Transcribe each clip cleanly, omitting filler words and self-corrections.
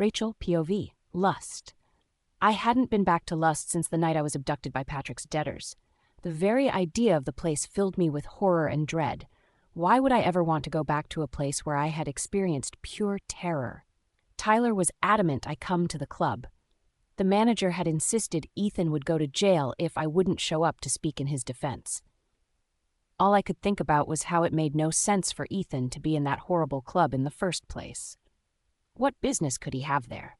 Rachel, POV, Lust. I hadn't been back to Lust since the night I was abducted by Patrick's debtors. The very idea of the place filled me with horror and dread. Why would I ever want to go back to a place where I had experienced pure terror? Tyler was adamant I come to the club. The manager had insisted Ethan would go to jail if I wouldn't show up to speak in his defense. All I could think about was how it made no sense for Ethan to be in that horrible club in the first place. What business could he have there?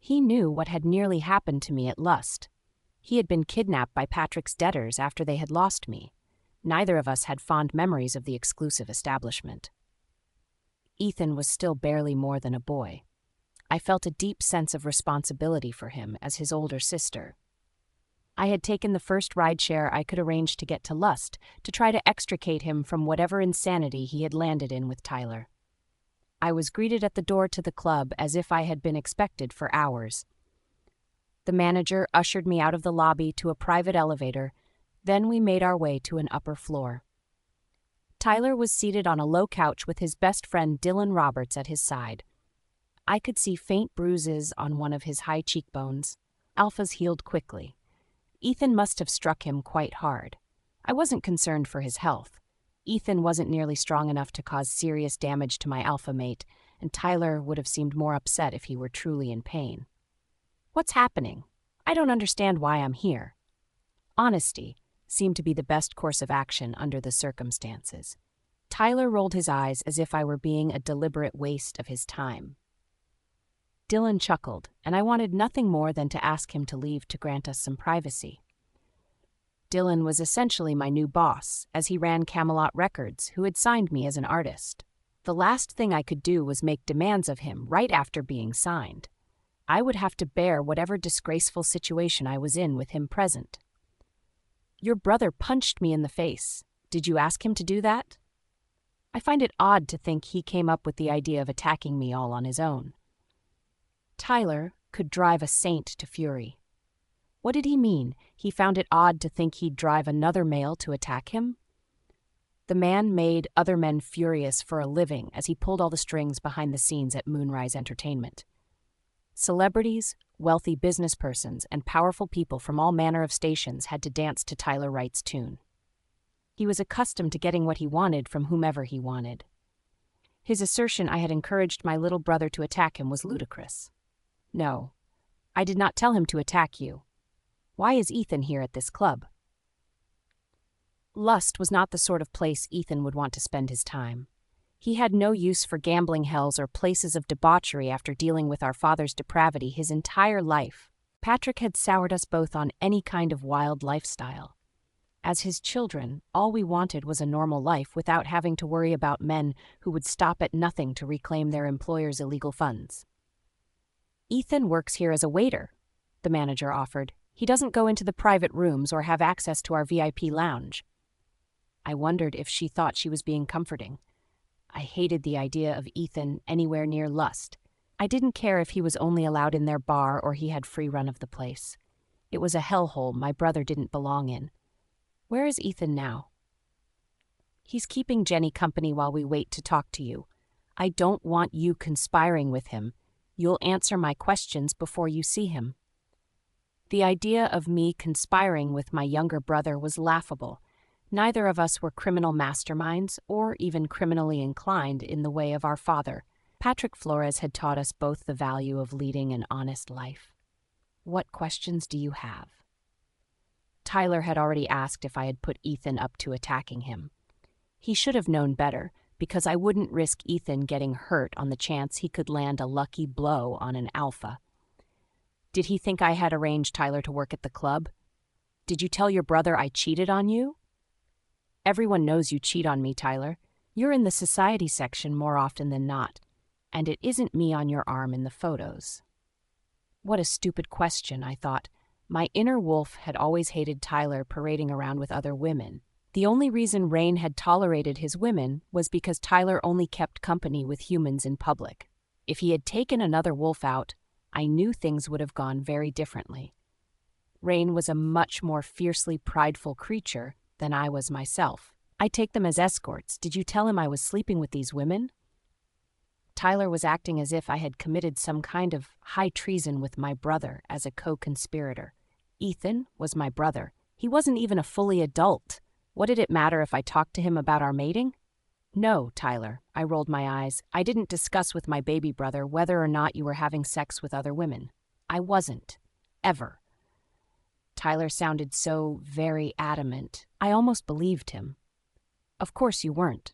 He knew what had nearly happened to me at Lust. He had been kidnapped by Patrick's debtors after they had lost me. Neither of us had fond memories of the exclusive establishment. Ethan was still barely more than a boy. I felt a deep sense of responsibility for him as his older sister. I had taken the first rideshare I could arrange to get to Lust to try to extricate him from whatever insanity he had landed in with Tyler. I was greeted at the door to the club as if I had been expected for hours. The manager ushered me out of the lobby to a private elevator, then we made our way to an upper floor. Tyler was seated on a low couch with his best friend Dylan Roberts at his side. I could see faint bruises on one of his high cheekbones. Alpha's healed quickly. Ethan must have struck him quite hard. I wasn't concerned for his health. Ethan wasn't nearly strong enough to cause serious damage to my alpha mate, and Tyler would have seemed more upset if he were truly in pain. What's happening? I don't understand why I'm here. Honesty seemed to be the best course of action under the circumstances. Tyler rolled his eyes as if I were being a deliberate waste of his time. Dylan chuckled, and I wanted nothing more than to ask him to leave to grant us some privacy. Dylan was essentially my new boss, as he ran Camelot Records, who had signed me as an artist. The last thing I could do was make demands of him right after being signed. I would have to bear whatever disgraceful situation I was in with him present. Your brother punched me in the face. Did you ask him to do that? I find it odd to think he came up with the idea of attacking me all on his own. Tyler could drive a saint to fury. What did he mean? He found it odd to think he'd drive another male to attack him? The man made other men furious for a living as he pulled all the strings behind the scenes at Moonrise Entertainment. Celebrities, wealthy business persons, and powerful people from all manner of stations had to dance to Tyler Wright's tune. He was accustomed to getting what he wanted from whomever he wanted. His assertion I had encouraged my little brother to attack him was ludicrous. No, I did not tell him to attack you. Why is Ethan here at this club? Lust was not the sort of place Ethan would want to spend his time. He had no use for gambling hells or places of debauchery after dealing with our father's depravity his entire life. Patrick had soured us both on any kind of wild lifestyle. As his children, all we wanted was a normal life without having to worry about men who would stop at nothing to reclaim their employers' illegal funds. Ethan works here as a waiter, the manager offered. He doesn't go into the private rooms or have access to our VIP lounge. I wondered if she thought she was being comforting. I hated the idea of Ethan anywhere near Lust. I didn't care if he was only allowed in their bar or he had free run of the place. It was a hellhole my brother didn't belong in. Where is Ethan now? He's keeping Jenny company while we wait to talk to you. I don't want you conspiring with him. You'll answer my questions before you see him. The idea of me conspiring with my younger brother was laughable. Neither of us were criminal masterminds or even criminally inclined in the way of our father. Patrick Flores had taught us both the value of leading an honest life. What questions do you have? Tyler had already asked if I had put Ethan up to attacking him. He should have known better, because I wouldn't risk Ethan getting hurt on the chance he could land a lucky blow on an alpha. Did he think I had arranged Tyler to work at the club? Did you tell your brother I cheated on you? Everyone knows you cheat on me, Tyler. You're in the society section more often than not, and it isn't me on your arm in the photos. What a stupid question, I thought. My inner wolf had always hated Tyler parading around with other women. The only reason Rain had tolerated his women was because Tyler only kept company with humans in public. If he had taken another wolf out, I knew things would have gone very differently. Rain was a much more fiercely prideful creature than I was myself. I take them as escorts. Did you tell him I was sleeping with these women? Tyler was acting as if I had committed some kind of high treason with my brother as a co-conspirator. Ethan was my brother. He wasn't even a fully adult. What did it matter if I talked to him about our mating? No, Tyler, I rolled my eyes. I didn't discuss with my baby brother whether or not you were having sex with other women. I wasn't. Ever. Tyler sounded so very adamant. I almost believed him. Of course you weren't.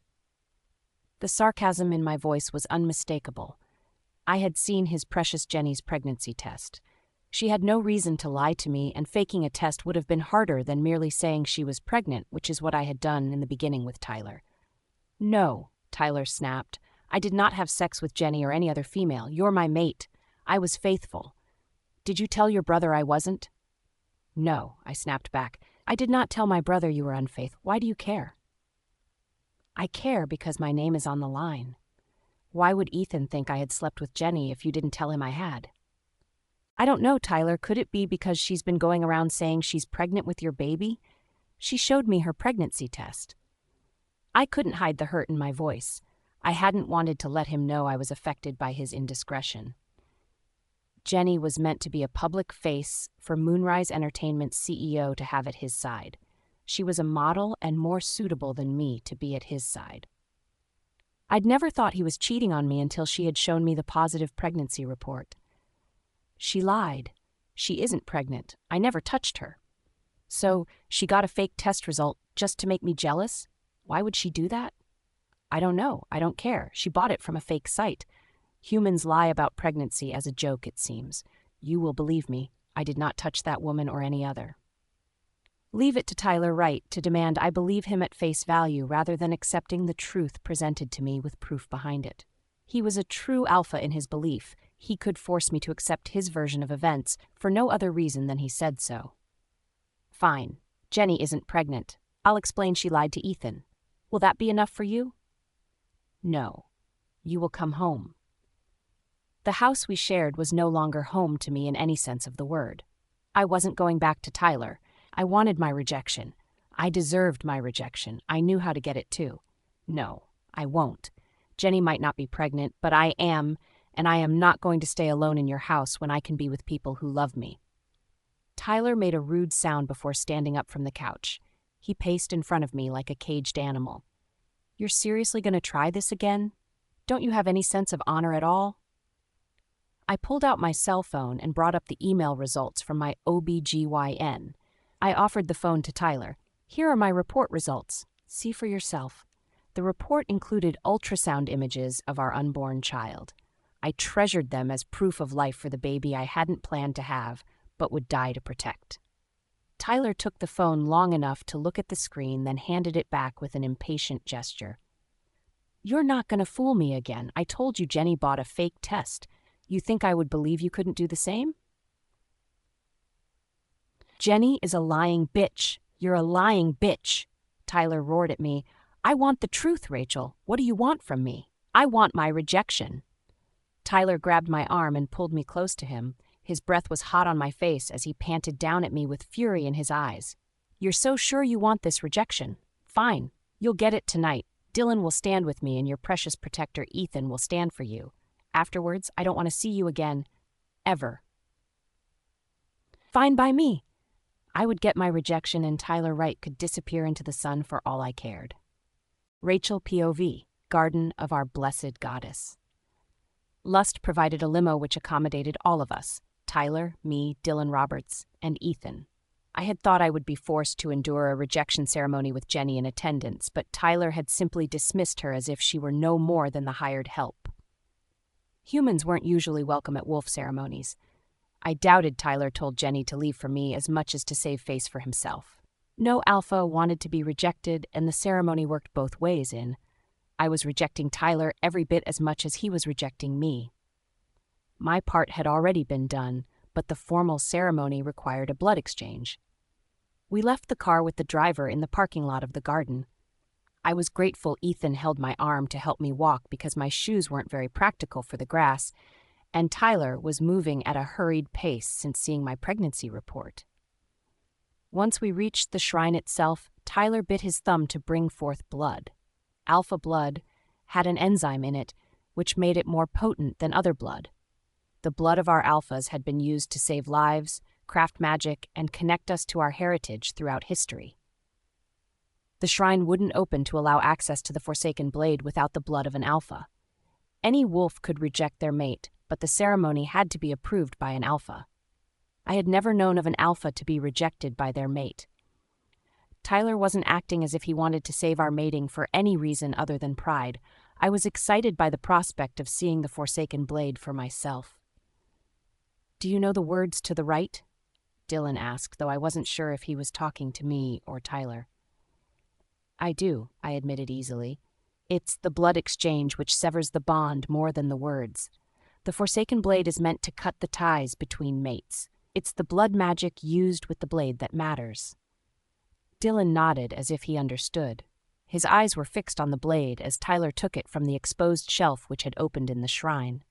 The sarcasm in my voice was unmistakable. I had seen his precious Jenny's pregnancy test. She had no reason to lie to me, and faking a test would have been harder than merely saying she was pregnant, which is what I had done in the beginning with Tyler. No, Tyler snapped. I did not have sex with Jenny or any other female. You're my mate. I was faithful. Did you tell your brother I wasn't? No, I snapped back. I did not tell my brother you were unfaithful. Why do you care? I care because my name is on the line. Why would Ethan think I had slept with Jenny if you didn't tell him I had? I don't know, Tyler. Could it be because she's been going around saying she's pregnant with your baby? She showed me her pregnancy test. I couldn't hide the hurt in my voice. I hadn't wanted to let him know I was affected by his indiscretion. Jenny was meant to be a public face for Moonrise Entertainment's CEO to have at his side. She was a model and more suitable than me to be at his side. I'd never thought he was cheating on me until she had shown me the positive pregnancy report. She lied. She isn't pregnant. I never touched her. So she got a fake test result just to make me jealous? Why would she do that? I don't know. I don't care. She bought it from a fake site. Humans lie about pregnancy as a joke, it seems. You will believe me. I did not touch that woman or any other. Leave it to Tyler Wright to demand I believe him at face value rather than accepting the truth presented to me with proof behind it. He was a true alpha in his belief. He could force me to accept his version of events for no other reason than he said so. Fine. Jenny isn't pregnant. I'll explain she lied to Ethan. Will that be enough for you? No. You will come home. The house we shared was no longer home to me in any sense of the word. I wasn't going back to Tyler. I wanted my rejection. I deserved my rejection. I knew how to get it too. No, I won't. Jenny might not be pregnant, but I am, and I am not going to stay alone in your house when I can be with people who love me. Tyler made a rude sound before standing up from the couch. He paced in front of me like a caged animal. You're seriously going to try this again? Don't you have any sense of honor at all? I pulled out my cell phone and brought up the email results from my OBGYN. I offered the phone to Tyler. Here are my report results. See for yourself. The report included ultrasound images of our unborn child. I treasured them as proof of life for the baby I hadn't planned to have, but would die to protect. Tyler took the phone long enough to look at the screen, then handed it back with an impatient gesture. You're not going to fool me again. I told you Jenny bought a fake test. You think I would believe you couldn't do the same? Jenny is a lying bitch. You're a lying bitch. Tyler roared at me. I want the truth, Rachel. What do you want from me? I want my rejection. Tyler grabbed my arm and pulled me close to him. His breath was hot on my face as he panted down at me with fury in his eyes. You're so sure you want this rejection? Fine. You'll get it tonight. Dylan will stand with me and your precious protector Ethan will stand for you. Afterwards, I don't want to see you again. Ever. Fine by me. I would get my rejection and Tyler Wright could disappear into the sun for all I cared. Rachel POV, Garden of Our Blessed Goddess. Lust provided a limo which accommodated all of us, Tyler, me, Dylan Roberts, and Ethan. I had thought I would be forced to endure a rejection ceremony with Jenny in attendance, but Tyler had simply dismissed her as if she were no more than the hired help. Humans weren't usually welcome at wolf ceremonies. I doubted Tyler told Jenny to leave for me as much as to save face for himself. No alpha wanted to be rejected, and the ceremony worked both ways in. I was rejecting Tyler every bit as much as he was rejecting me. My part had already been done, but the formal ceremony required a blood exchange. We left the car with the driver in the parking lot of the garden. I was grateful Ethan held my arm to help me walk because my shoes weren't very practical for the grass, and Tyler was moving at a hurried pace since seeing my pregnancy report. Once we reached the shrine itself, Tyler bit his thumb to bring forth blood. Alpha blood had an enzyme in it which made it more potent than other blood. The blood of our alphas had been used to save lives, craft magic, and connect us to our heritage throughout history. The shrine wouldn't open to allow access to the Forsaken Blade without the blood of an alpha. Any wolf could reject their mate, but the ceremony had to be approved by an alpha. I had never known of an alpha to be rejected by their mate. Tyler wasn't acting as if he wanted to save our mating for any reason other than pride. I was excited by the prospect of seeing the Forsaken Blade for myself. "Do you know the words to the rite?" Dylan asked, though I wasn't sure if he was talking to me or Tyler. "I do," I admitted easily. "It's the blood exchange which severs the bond more than the words. The Forsaken Blade is meant to cut the ties between mates. It's the blood magic used with the blade that matters." Dylan nodded as if he understood. His eyes were fixed on the blade as Tyler took it from the exposed shelf which had opened in the shrine.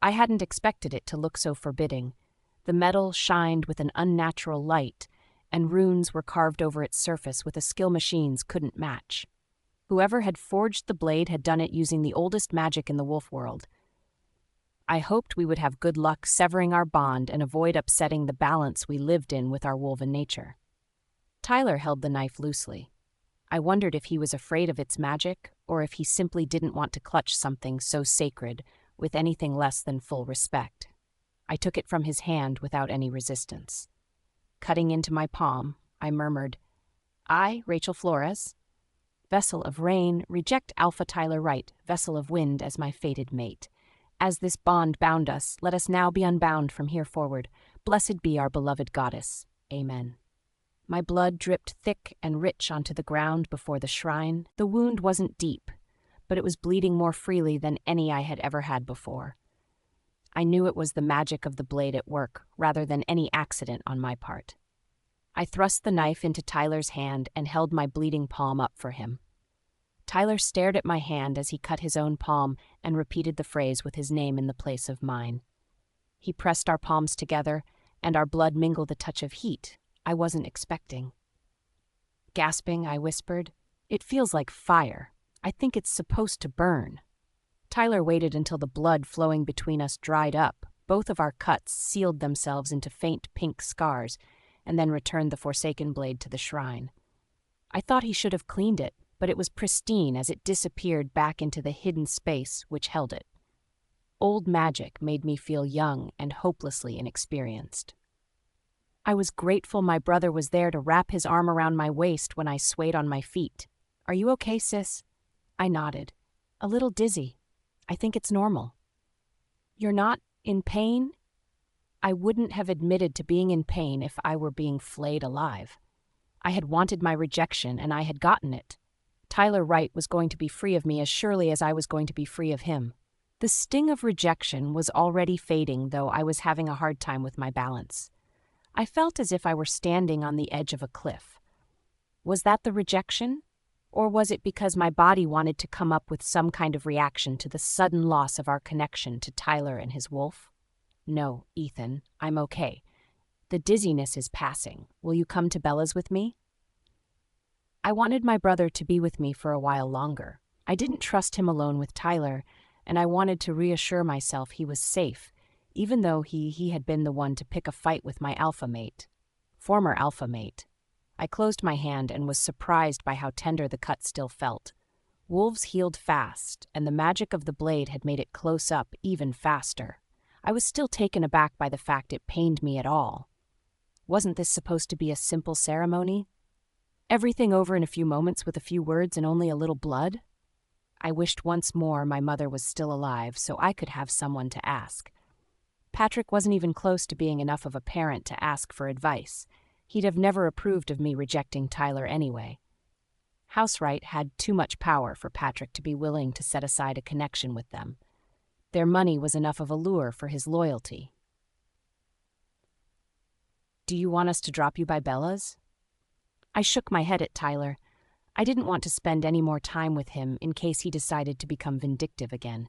I hadn't expected it to look so forbidding. The metal shined with an unnatural light, and runes were carved over its surface with a skill machines couldn't match. Whoever had forged the blade had done it using the oldest magic in the wolf world. I hoped we would have good luck severing our bond and avoid upsetting the balance we lived in with our wolven nature. Tyler held the knife loosely. I wondered if he was afraid of its magic, or if he simply didn't want to clutch something so sacred with anything less than full respect. I took it from his hand without any resistance. Cutting into my palm, I murmured, "I, Rachel Flores, vessel of rain, reject Alpha Tyler Wright, vessel of wind, as my fated mate. As this bond bound us, let us now be unbound from here forward. Blessed be our beloved goddess. Amen." My blood dripped thick and rich onto the ground before the shrine. The wound wasn't deep, but it was bleeding more freely than any I had ever had before. I knew it was the magic of the blade at work, rather than any accident on my part. I thrust the knife into Tyler's hand and held my bleeding palm up for him. Tyler stared at my hand as he cut his own palm and repeated the phrase with his name in the place of mine. He pressed our palms together, and our blood mingled a touch of heat I wasn't expecting. Gasping, I whispered, "It feels like fire. I think it's supposed to burn." Tyler waited until the blood flowing between us dried up. Both of our cuts sealed themselves into faint pink scars, and then returned the Forsaken Blade to the shrine. I thought he should have cleaned it, but it was pristine as it disappeared back into the hidden space which held it. Old magic made me feel young and hopelessly inexperienced. I was grateful my brother was there to wrap his arm around my waist when I swayed on my feet. "Are you okay, sis?" I nodded. "A little dizzy. I think it's normal." "You're not in pain?" I wouldn't have admitted to being in pain if I were being flayed alive. I had wanted my rejection, and I had gotten it. Tyler Wright was going to be free of me as surely as I was going to be free of him. The sting of rejection was already fading, though I was having a hard time with my balance. I felt as if I were standing on the edge of a cliff. Was that the rejection? Or was it because my body wanted to come up with some kind of reaction to the sudden loss of our connection to Tyler and his wolf? "No, Ethan, I'm okay. The dizziness is passing. Will you come to Bella's with me?" I wanted my brother to be with me for a while longer. I didn't trust him alone with Tyler, and I wanted to reassure myself he was safe, even though he had been the one to pick a fight with my former alpha mate. I closed my hand and was surprised by how tender the cut still felt. Wolves healed fast, and the magic of the blade had made it close up even faster. I was still taken aback by the fact it pained me at all. Wasn't this supposed to be a simple ceremony? Everything over in a few moments with a few words and only a little blood? I wished once more my mother was still alive so I could have someone to ask. Patrick wasn't even close to being enough of a parent to ask for advice. He'd have never approved of me rejecting Tyler anyway. Housewright had too much power for Patrick to be willing to set aside a connection with them. Their money was enough of a lure for his loyalty. "Do you want us to drop you by Bella's?" I shook my head at Tyler. I didn't want to spend any more time with him in case he decided to become vindictive again.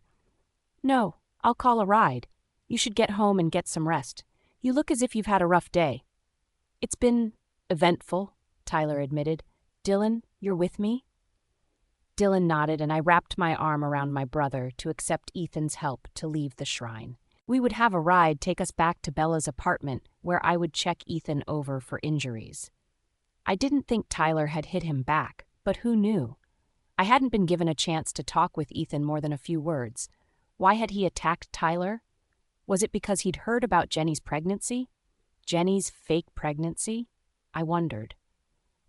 "No, I'll call a ride. You should get home and get some rest. You look as if you've had a rough day." "It's been eventful," Tyler admitted. "Dylan, you're with me?" Dylan nodded, and I wrapped my arm around my brother to accept Ethan's help to leave the shrine. We would have a ride take us back to Bella's apartment, where I would check Ethan over for injuries. I didn't think Tyler had hit him back, but who knew? I hadn't been given a chance to talk with Ethan more than a few words. Why had he attacked Tyler? Was it because he'd heard about Jenny's pregnancy? Jenny's fake pregnancy? I wondered.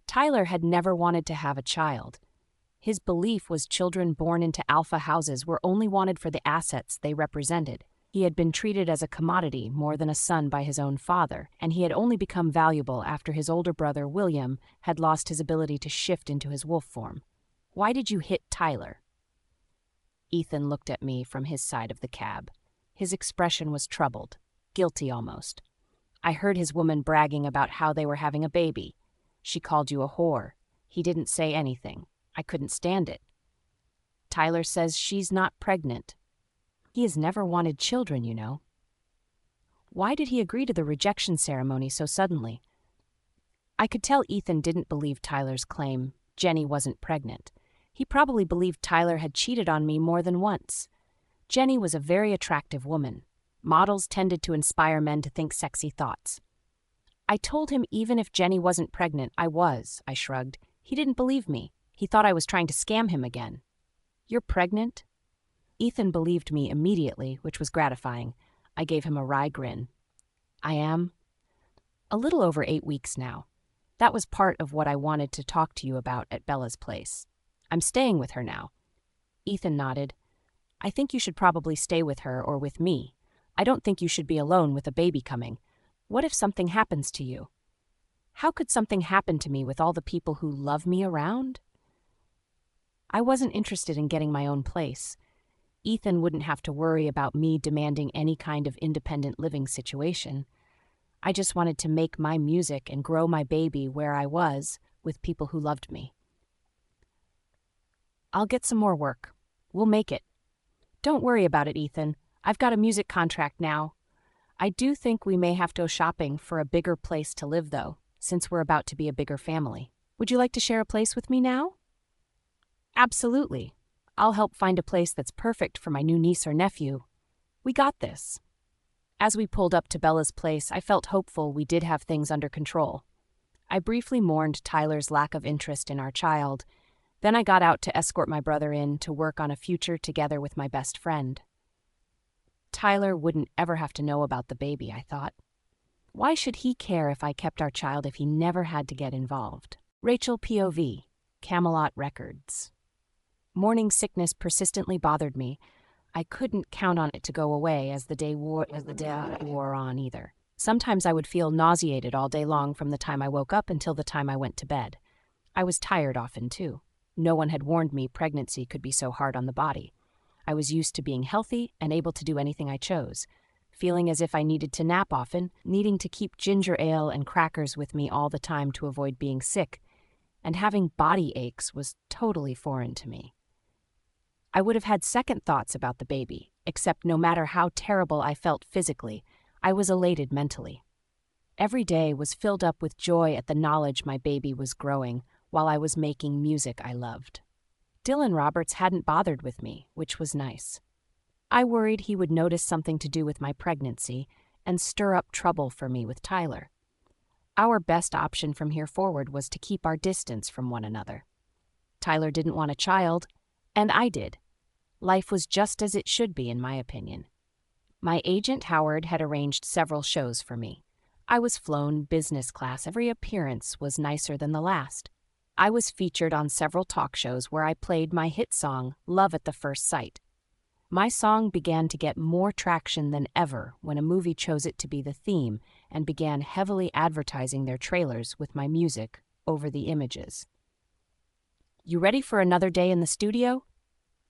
Tyler had never wanted to have a child. His belief was children born into alpha houses were only wanted for the assets they represented. He had been treated as a commodity more than a son by his own father, and he had only become valuable after his older brother, William, had lost his ability to shift into his wolf form. Why did you hit Tyler? Ethan looked at me from his side of the cab. His expression was troubled, guilty almost. I heard his woman bragging about how they were having a baby. She called you a whore. He didn't say anything. I couldn't stand it. Tyler says she's not pregnant. He has never wanted children, you know. Why did he agree to the rejection ceremony so suddenly? I could tell Ethan didn't believe Tyler's claim Jenny wasn't pregnant. He probably believed Tyler had cheated on me more than once. Jenny was a very attractive woman. Models tended to inspire men to think sexy thoughts. I told him even if Jenny wasn't pregnant, I shrugged. He didn't believe me. He thought I was trying to scam him again. You're pregnant? Ethan believed me immediately, which was gratifying. I gave him a wry grin. I am? A little over 8 weeks now. That was part of what I wanted to talk to you about at Bella's place. I'm staying with her now. Ethan nodded. I think you should probably stay with her or with me. I don't think you should be alone with a baby coming. What if something happens to you? How could something happen to me with all the people who love me around? I wasn't interested in getting my own place. Ethan wouldn't have to worry about me demanding any kind of independent living situation. I just wanted to make my music and grow my baby where I was, with people who loved me. I'll get some more work. We'll make it. Don't worry about it, Ethan. I've got a music contract now. I do think we may have to go shopping for a bigger place to live, though, since we're about to be a bigger family. Would you like to share a place with me now? Absolutely. I'll help find a place that's perfect for my new niece or nephew. We got this. As we pulled up to Bella's place, I felt hopeful we did have things under control. I briefly mourned Tyler's lack of interest in our child. Then I got out to escort my brother in to work on a future together with my best friend. Tyler wouldn't ever have to know about the baby, I thought. Why should he care if I kept our child if he never had to get involved? Rachel POV, Camelot Records. Morning sickness persistently bothered me. I couldn't count on it to go away as the day wore on either. Sometimes I would feel nauseated all day long from the time I woke up until the time I went to bed. I was tired often, too. No one had warned me pregnancy could be so hard on the body. I was used to being healthy and able to do anything I chose, feeling as if I needed to nap often, needing to keep ginger ale and crackers with me all the time to avoid being sick, and having body aches was totally foreign to me. I would have had second thoughts about the baby, except no matter how terrible I felt physically, I was elated mentally. Every day was filled up with joy at the knowledge my baby was growing while I was making music I loved. Dylan Roberts hadn't bothered with me, which was nice. I worried he would notice something to do with my pregnancy and stir up trouble for me with Tyler. Our best option from here forward was to keep our distance from one another. Tyler didn't want a child, and I did. Life was just as it should be, in my opinion. My agent Howard had arranged several shows for me. I was flown business class. Every appearance was nicer than the last. I was featured on several talk shows where I played my hit song, Love at the First Sight. My song began to get more traction than ever when a movie chose it to be the theme and began heavily advertising their trailers with my music over the images. You ready for another day in the studio?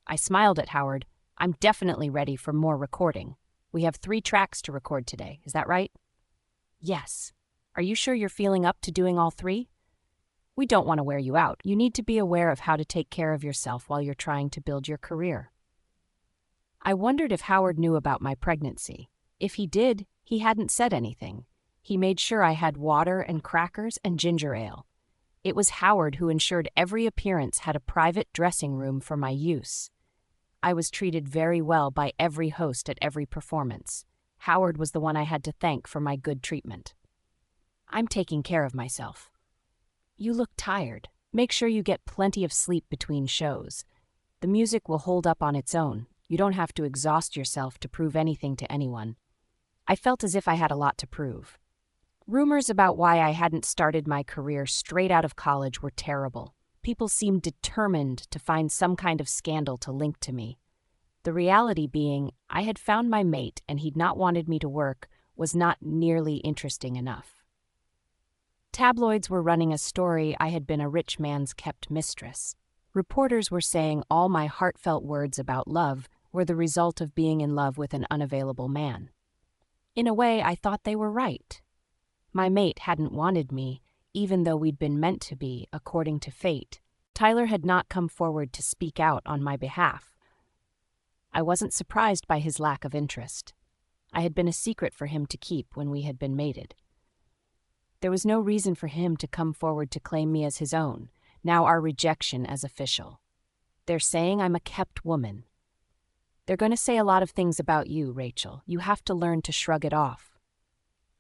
I smiled at Howard. I'm definitely ready for more recording. We have 3 tracks to record today, is that right? Yes. Are you sure you're feeling up to doing all 3? We don't want to wear you out. You need to be aware of how to take care of yourself while you're trying to build your career. I wondered if Howard knew about my pregnancy. If he did, he hadn't said anything. He made sure I had water and crackers and ginger ale. It was Howard who ensured every appearance had a private dressing room for my use. I was treated very well by every host at every performance. Howard was the one I had to thank for my good treatment. I'm taking care of myself. You look tired. Make sure you get plenty of sleep between shows. The music will hold up on its own. You don't have to exhaust yourself to prove anything to anyone. I felt as if I had a lot to prove. Rumors about why I hadn't started my career straight out of college were terrible. People seemed determined to find some kind of scandal to link to me. The reality being, I had found my mate and he'd not wanted me to work was not nearly interesting enough. Tabloids were running a story I had been a rich man's kept mistress. Reporters were saying all my heartfelt words about love were the result of being in love with an unavailable man. In a way, I thought they were right. My mate hadn't wanted me, even though we'd been meant to be, according to fate. Tyler had not come forward to speak out on my behalf. I wasn't surprised by his lack of interest. I had been a secret for him to keep when we had been mated. There was no reason for him to come forward to claim me as his own, now our rejection as official. They're saying I'm a kept woman. They're going to say a lot of things about you, Rachel. You have to learn to shrug it off.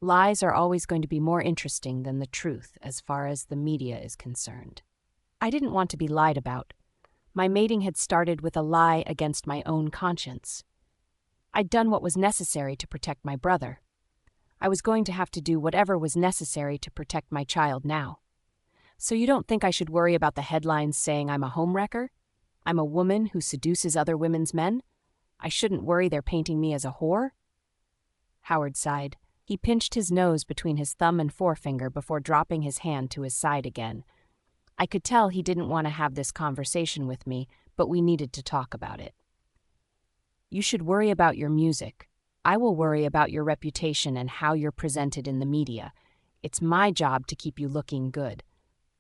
Lies are always going to be more interesting than the truth as far as the media is concerned. I didn't want to be lied about. My mating had started with a lie against my own conscience. I'd done what was necessary to protect my brother. I was going to have to do whatever was necessary to protect my child now. So you don't think I should worry about the headlines saying I'm a homewrecker? I'm a woman who seduces other women's men? I shouldn't worry they're painting me as a whore? Howard sighed. He pinched his nose between his thumb and forefinger before dropping his hand to his side again. I could tell he didn't want to have this conversation with me, but we needed to talk about it. You should worry about your music. I will worry about your reputation and how you're presented in the media. It's my job to keep you looking good.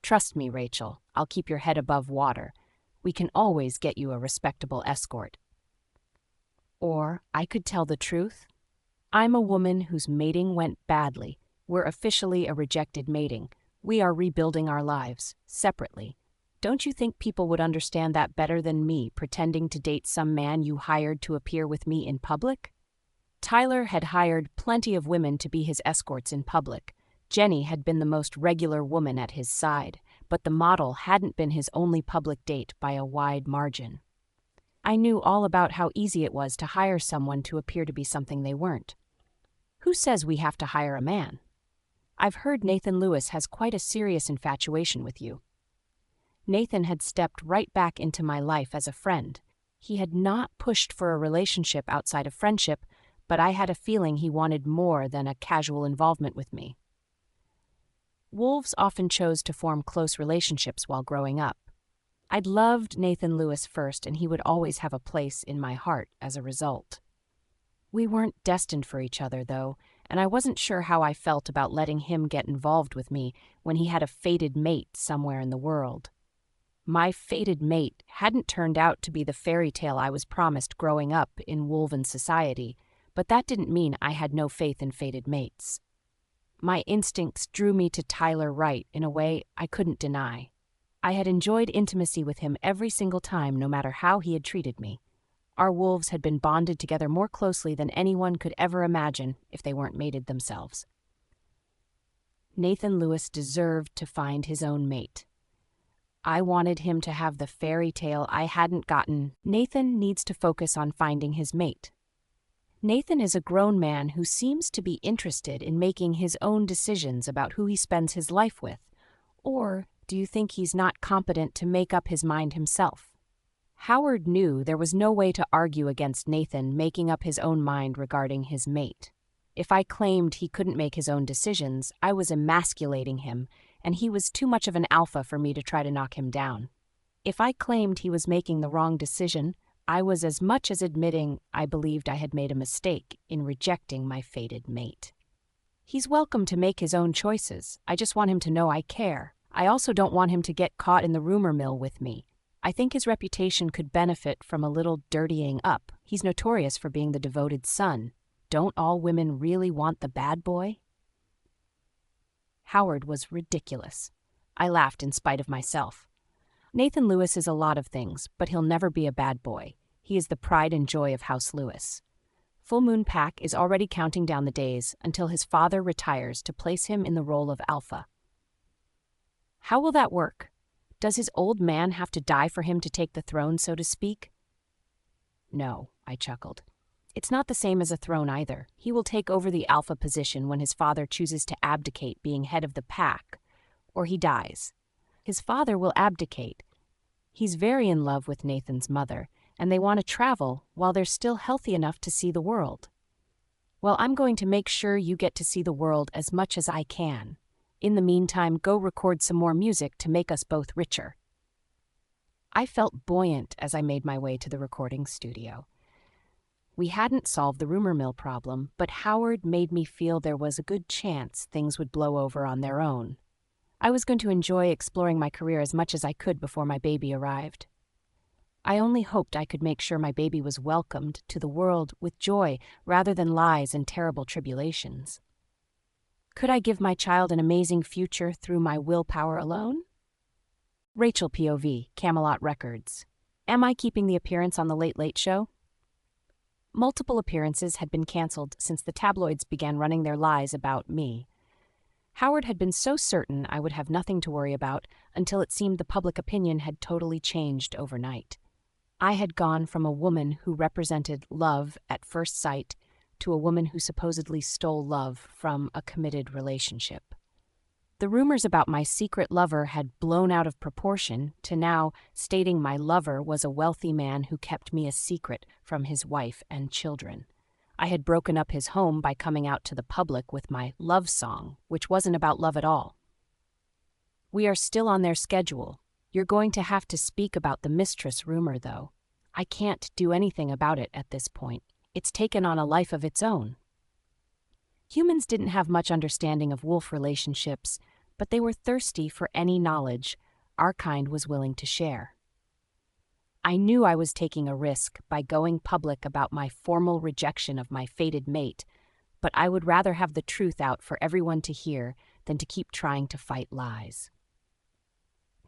Trust me, Rachel, I'll keep your head above water. We can always get you a respectable escort. Or I could tell the truth. I'm a woman whose mating went badly. We're officially a rejected mating. We are rebuilding our lives, separately. Don't you think people would understand that better than me, pretending to date some man you hired to appear with me in public? Tyler had hired plenty of women to be his escorts in public. Jenny had been the most regular woman at his side, but the model hadn't been his only public date by a wide margin. I knew all about how easy it was to hire someone to appear to be something they weren't. Who says we have to hire a man? I've heard Nathan Lewis has quite a serious infatuation with you. Nathan had stepped right back into my life as a friend. He had not pushed for a relationship outside of friendship, but I had a feeling he wanted more than a casual involvement with me. Wolves often chose to form close relationships while growing up. I'd loved Nathan Lewis first, and he would always have a place in my heart as a result. We weren't destined for each other, though, and I wasn't sure how I felt about letting him get involved with me when he had a fated mate somewhere in the world. My fated mate hadn't turned out to be the fairy tale I was promised growing up in Wolven society, but that didn't mean I had no faith in fated mates. My instincts drew me to Tyler Wright in a way I couldn't deny. I had enjoyed intimacy with him every single time, no matter how he had treated me. Our wolves had been bonded together more closely than anyone could ever imagine if they weren't mated themselves. Nathan Lewis deserved to find his own mate. I wanted him to have the fairy tale I hadn't gotten. Nathan needs to focus on finding his mate. Nathan is a grown man who seems to be interested in making his own decisions about who he spends his life with. Or do you think he's not competent to make up his mind himself? Howard knew there was no way to argue against Nathan making up his own mind regarding his mate. If I claimed he couldn't make his own decisions, I was emasculating him, and he was too much of an alpha for me to try to knock him down. If I claimed he was making the wrong decision, I was as much as admitting I believed I had made a mistake in rejecting my fated mate. He's welcome to make his own choices. I just want him to know I care. I also don't want him to get caught in the rumor mill with me. I think his reputation could benefit from a little dirtying up. He's notorious for being the devoted son. Don't all women really want the bad boy? Howard was ridiculous. I laughed in spite of myself. Nathan Lewis is a lot of things, but he'll never be a bad boy. He is the pride and joy of House Lewis. Full Moon Pack is already counting down the days until his father retires to place him in the role of Alpha. How will that work? Does his old man have to die for him to take the throne, so to speak? No, I chuckled. It's not the same as a throne either. He will take over the Alpha position when his father chooses to abdicate being head of the pack, or he dies. His father will abdicate. He's very in love with Nathan's mother, and they want to travel while they're still healthy enough to see the world. Well, I'm going to make sure you get to see the world as much as I can. In the meantime, go record some more music to make us both richer. I felt buoyant as I made my way to the recording studio. We hadn't solved the rumor mill problem, but Howard made me feel there was a good chance things would blow over on their own. I was going to enjoy exploring my career as much as I could before my baby arrived. I only hoped I could make sure my baby was welcomed to the world with joy rather than lies and terrible tribulations. Could I give my child an amazing future through my willpower alone? Rachel POV, Camelot Records. Am I keeping the appearance on The Late Late Show? Multiple appearances had been canceled since the tabloids began running their lies about me. Howard had been so certain I would have nothing to worry about until it seemed the public opinion had totally changed overnight. I had gone from a woman who represented love at first sight to a woman who supposedly stole love from a committed relationship. The rumors about my secret lover had blown out of proportion to now stating my lover was a wealthy man who kept me a secret from his wife and children. I had broken up his home by coming out to the public with my love song, which wasn't about love at all. We are still on their schedule. You're going to have to speak about the mistress rumor, though. I can't do anything about it at this point. It's taken on a life of its own. Humans didn't have much understanding of wolf relationships, but they were thirsty for any knowledge our kind was willing to share. I knew I was taking a risk by going public about my formal rejection of my fated mate, but I would rather have the truth out for everyone to hear than to keep trying to fight lies.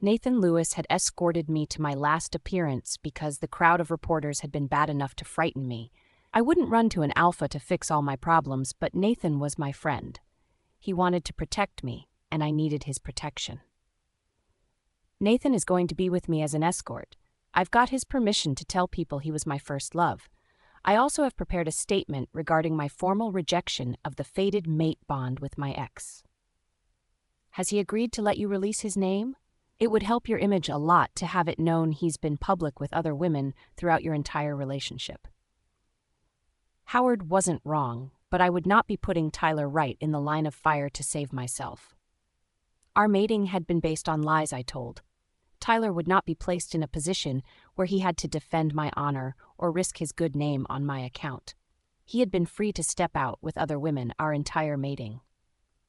Nathan Lewis had escorted me to my last appearance because the crowd of reporters had been bad enough to frighten me. I wouldn't run to an alpha to fix all my problems, but Nathan was my friend. He wanted to protect me, and I needed his protection. Nathan is going to be with me as an escort. I've got his permission to tell people he was my first love. I also have prepared a statement regarding my formal rejection of the fated mate bond with my ex. Has he agreed to let you release his name? It would help your image a lot to have it known he's been public with other women throughout your entire relationship. Howard wasn't wrong, but I would not be putting Tyler Wright in the line of fire to save myself. Our mating had been based on lies I told. Tyler would not be placed in a position where he had to defend my honor or risk his good name on my account. He had been free to step out with other women our entire mating.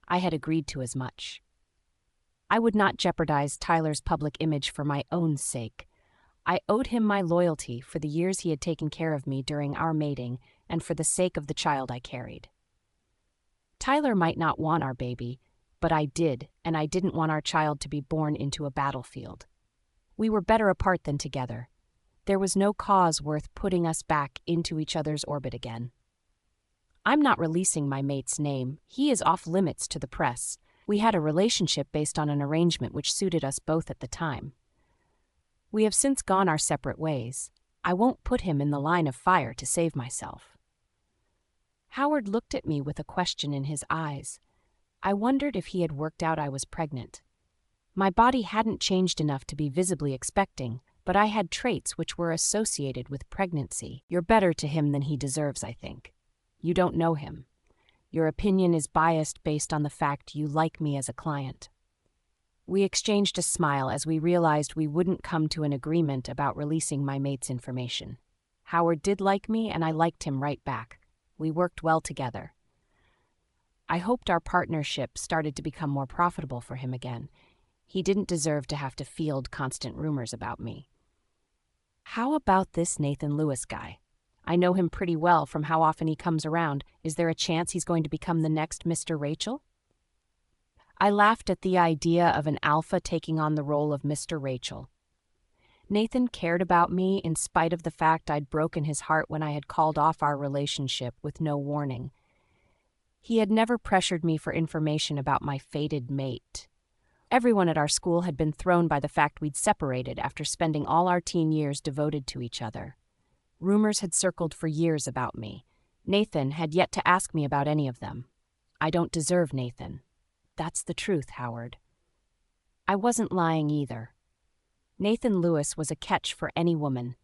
I had agreed to as much. I would not jeopardize Tyler's public image for my own sake. I owed him my loyalty for the years he had taken care of me during our mating and for the sake of the child I carried. Tyler might not want our baby, but I did, and I didn't want our child to be born into a battlefield. We were better apart than together. There was no cause worth putting us back into each other's orbit again. I'm not releasing my mate's name. He is off limits to the press. We had a relationship based on an arrangement which suited us both at the time. We have since gone our separate ways. I won't put him in the line of fire to save myself. Howard looked at me with a question in his eyes. I wondered if he had worked out I was pregnant. My body hadn't changed enough to be visibly expecting, but I had traits which were associated with pregnancy. You're better to him than he deserves, I think. You don't know him. Your opinion is biased based on the fact you like me as a client. We exchanged a smile as we realized we wouldn't come to an agreement about releasing my mate's information. Howard did like me, and I liked him right back. We worked well together. I hoped our partnership started to become more profitable for him again. He didn't deserve to have to field constant rumors about me. How about this Nathan Lewis guy? I know him pretty well from how often he comes around. Is there a chance he's going to become the next Mr. Rachel? I laughed at the idea of an alpha taking on the role of Mr. Rachel. Nathan cared about me in spite of the fact I'd broken his heart when I had called off our relationship with no warning. He had never pressured me for information about my fated mate. Everyone at our school had been thrown by the fact we'd separated after spending all our teen years devoted to each other. Rumors had circled for years about me. Nathan had yet to ask me about any of them. I don't deserve Nathan. That's the truth, Howard. I wasn't lying either. Nathan Lewis was a catch for any woman.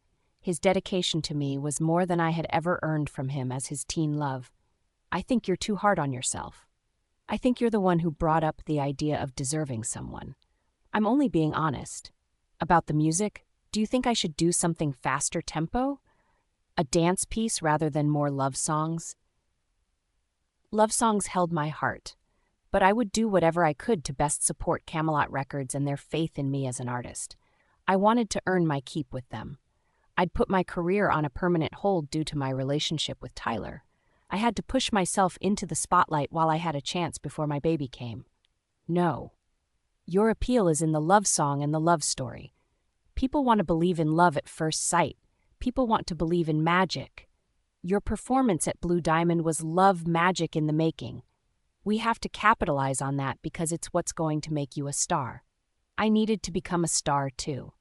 His dedication to me was more than I had ever earned from him as his teen love. I think you're too hard on yourself. I think you're the one who brought up the idea of deserving someone. I'm only being honest. About the music, do you think I should do something faster tempo? A dance piece rather than more love songs? Love songs held my heart, but I would do whatever I could to best support Camelot Records and their faith in me as an artist. I wanted to earn my keep with them. I'd put my career on a permanent hold due to my relationship with Tyler. I had to push myself into the spotlight while I had a chance before my baby came. No. Your appeal is in the love song and the love story. People want to believe in love at first sight. People want to believe in magic. Your performance at Blue Diamond was love magic in the making. We have to capitalize on that because it's what's going to make you a star. I needed to become a star too.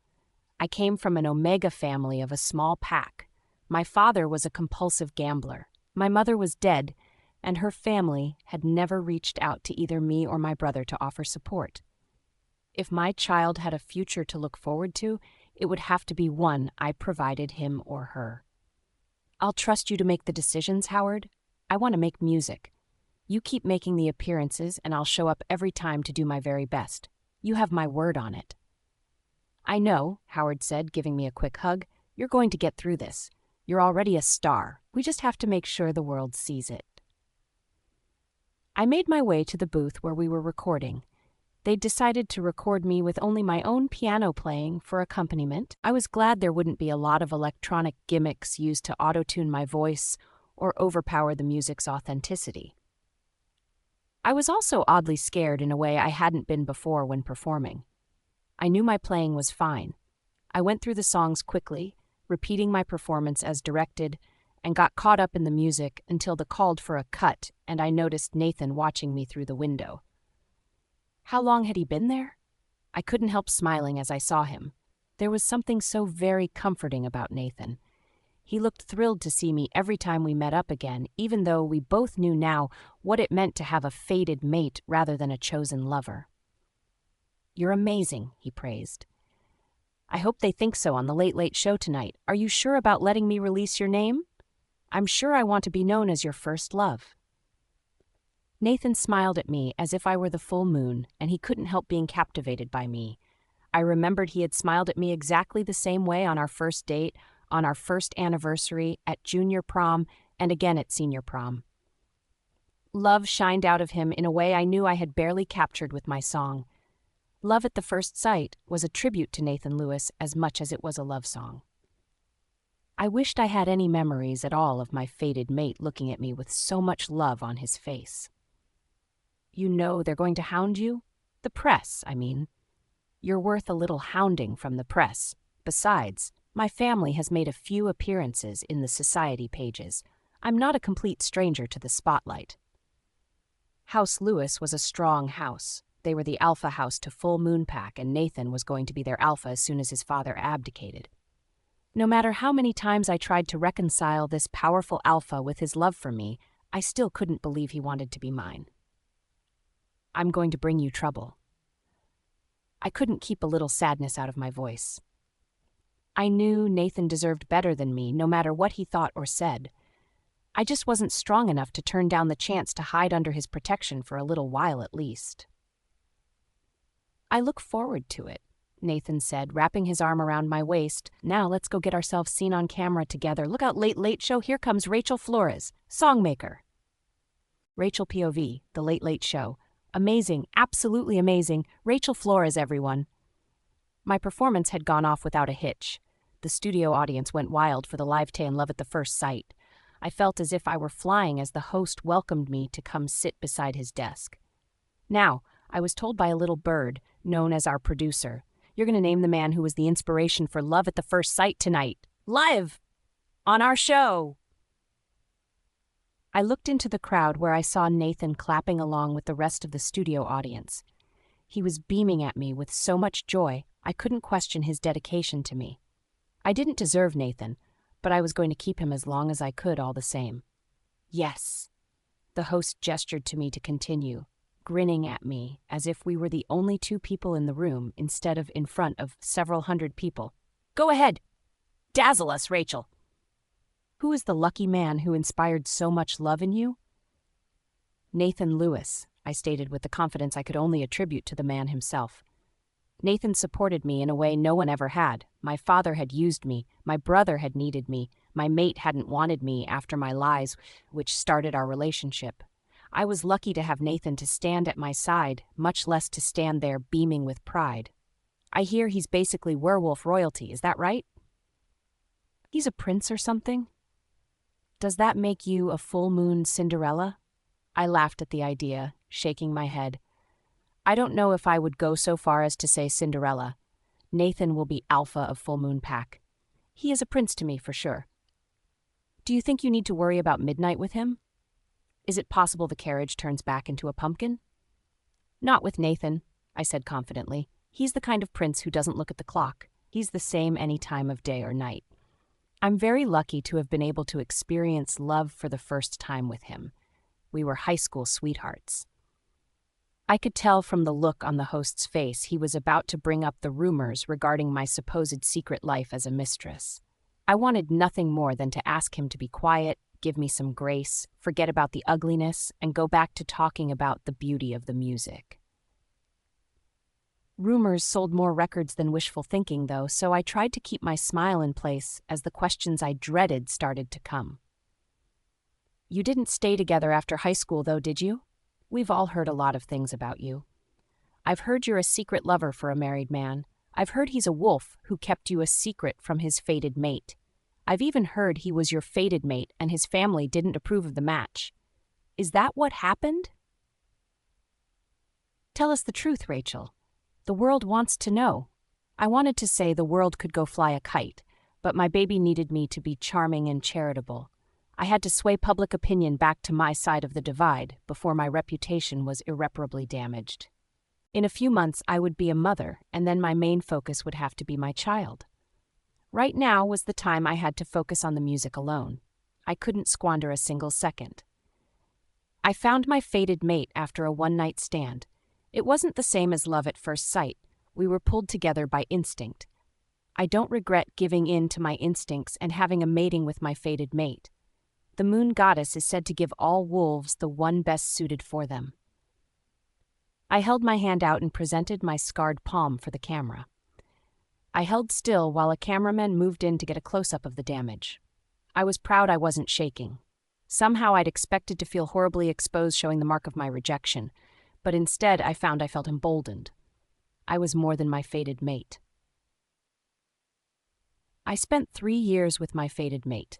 I came from an Omega family of a small pack. My father was a compulsive gambler. My mother was dead, and her family had never reached out to either me or my brother to offer support. If my child had a future to look forward to, it would have to be one I provided him or her. I'll trust you to make the decisions, Howard. I want to make music. You keep making the appearances, and I'll show up every time to do my very best. You have my word on it. I know, Howard said, giving me a quick hug. You're going to get through this. You're already a star. We just have to make sure the world sees it. I made my way to the booth where we were recording. They'd decided to record me with only my own piano playing for accompaniment. I was glad there wouldn't be a lot of electronic gimmicks used to auto-tune my voice or overpower the music's authenticity. I was also oddly scared in a way I hadn't been before when performing. I knew my playing was fine. I went through the songs quickly, repeating my performance as directed, and got caught up in the music until the called for a cut and I noticed Nathan watching me through the window. How long had he been there? I couldn't help smiling as I saw him. There was something so very comforting about Nathan. He looked thrilled to see me every time we met up again, even though we both knew now what it meant to have a fated mate rather than a chosen lover. You're amazing, he praised. I hope they think so on the Late Late Show tonight. Are you sure about letting me release your name? I'm sure I want to be known as your first love. Nathan smiled at me as if I were the full moon, and he couldn't help being captivated by me. I remembered he had smiled at me exactly the same way on our first date, on our first anniversary, at junior prom, and again at senior prom. Love shined out of him in a way I knew I had barely captured with my song. Love at the First Sight was a tribute to Nathan Lewis as much as it was a love song. I wished I had any memories at all of my fated mate looking at me with so much love on his face. You know they're going to hound you? The press, I mean. You're worth a little hounding from the press. Besides, my family has made a few appearances in the society pages. I'm not a complete stranger to the spotlight. House Lewis was a strong house. They were the alpha house to Full Moon Pack, and Nathan was going to be their alpha as soon as his father abdicated. No matter how many times I tried to reconcile this powerful alpha with his love for me, I still couldn't believe he wanted to be mine. I'm going to bring you trouble. I couldn't keep a little sadness out of my voice. I knew Nathan deserved better than me, no matter what he thought or said. I just wasn't strong enough to turn down the chance to hide under his protection for a little while at least. I look forward to it, Nathan said, wrapping his arm around my waist. Now let's go get ourselves seen on camera together. Look out, Late Late Show. Here comes Rachel Flores, songmaker. Rachel POV, The Late Late Show. Amazing, absolutely amazing. Rachel Flores, everyone. My performance had gone off without a hitch. The studio audience went wild for the live tale and Love at the First Sight. I felt as if I were flying as the host welcomed me to come sit beside his desk. Now, I was told by a little bird, known as our producer. You're going to name the man who was the inspiration for Love at the First Sight tonight. Live! On our show! I looked into the crowd where I saw Nathan clapping along with the rest of the studio audience. He was beaming at me with so much joy, I couldn't question his dedication to me. I didn't deserve Nathan, but I was going to keep him as long as I could all the same. Yes. The host gestured to me to continue, grinning at me as if we were the only two people in the room instead of in front of several hundred people. Go ahead. Dazzle us, Rachel. Who is the lucky man who inspired so much love in you? Nathan Lewis, I stated with the confidence I could only attribute to the man himself. Nathan supported me in a way no one ever had. My father had used me, my brother had needed me, my mate hadn't wanted me after my lies, which started our relationship. I was lucky to have Nathan to stand at my side, much less to stand there beaming with pride. I hear he's basically werewolf royalty, is that right? He's a prince or something? Does that make you a full moon Cinderella? I laughed at the idea, shaking my head. I don't know if I would go so far as to say Cinderella. Nathan will be alpha of Full Moon Pack. He is a prince to me for sure. Do you think you need to worry about midnight with him? Is it possible the carriage turns back into a pumpkin? Not with Nathan, I said confidently. He's the kind of prince who doesn't look at the clock. He's the same any time of day or night. I'm very lucky to have been able to experience love for the first time with him. We were high school sweethearts. I could tell from the look on the host's face he was about to bring up the rumors regarding my supposed secret life as a mistress. I wanted nothing more than to ask him to be quiet, give me some grace, forget about the ugliness, and go back to talking about the beauty of the music. Rumors sold more records than wishful thinking, though, so I tried to keep my smile in place as the questions I dreaded started to come. You didn't stay together after high school, though, did you? We've all heard a lot of things about you. I've heard you're a secret lover for a married man. I've heard he's a wolf who kept you a secret from his fated mate. I've even heard he was your fated mate and his family didn't approve of the match. Is that what happened? Tell us the truth, Rachel. The world wants to know. I wanted to say the world could go fly a kite, but my baby needed me to be charming and charitable. I had to sway public opinion back to my side of the divide before my reputation was irreparably damaged. In a few months, I would be a mother, and then my main focus would have to be my child. Right now was the time I had to focus on the music alone. I couldn't squander a single second. I found my fated mate after a one-night stand. It wasn't the same as love at first sight. We were pulled together by instinct. I don't regret giving in to my instincts and having a mating with my fated mate. The moon goddess is said to give all wolves the one best suited for them. I held my hand out and presented my scarred palm for the camera. I held still while a cameraman moved in to get a close-up of the damage. I was proud I wasn't shaking. Somehow I'd expected to feel horribly exposed showing the mark of my rejection, but instead I found I felt emboldened. I was more than my fated mate. I spent 3 years with my fated mate.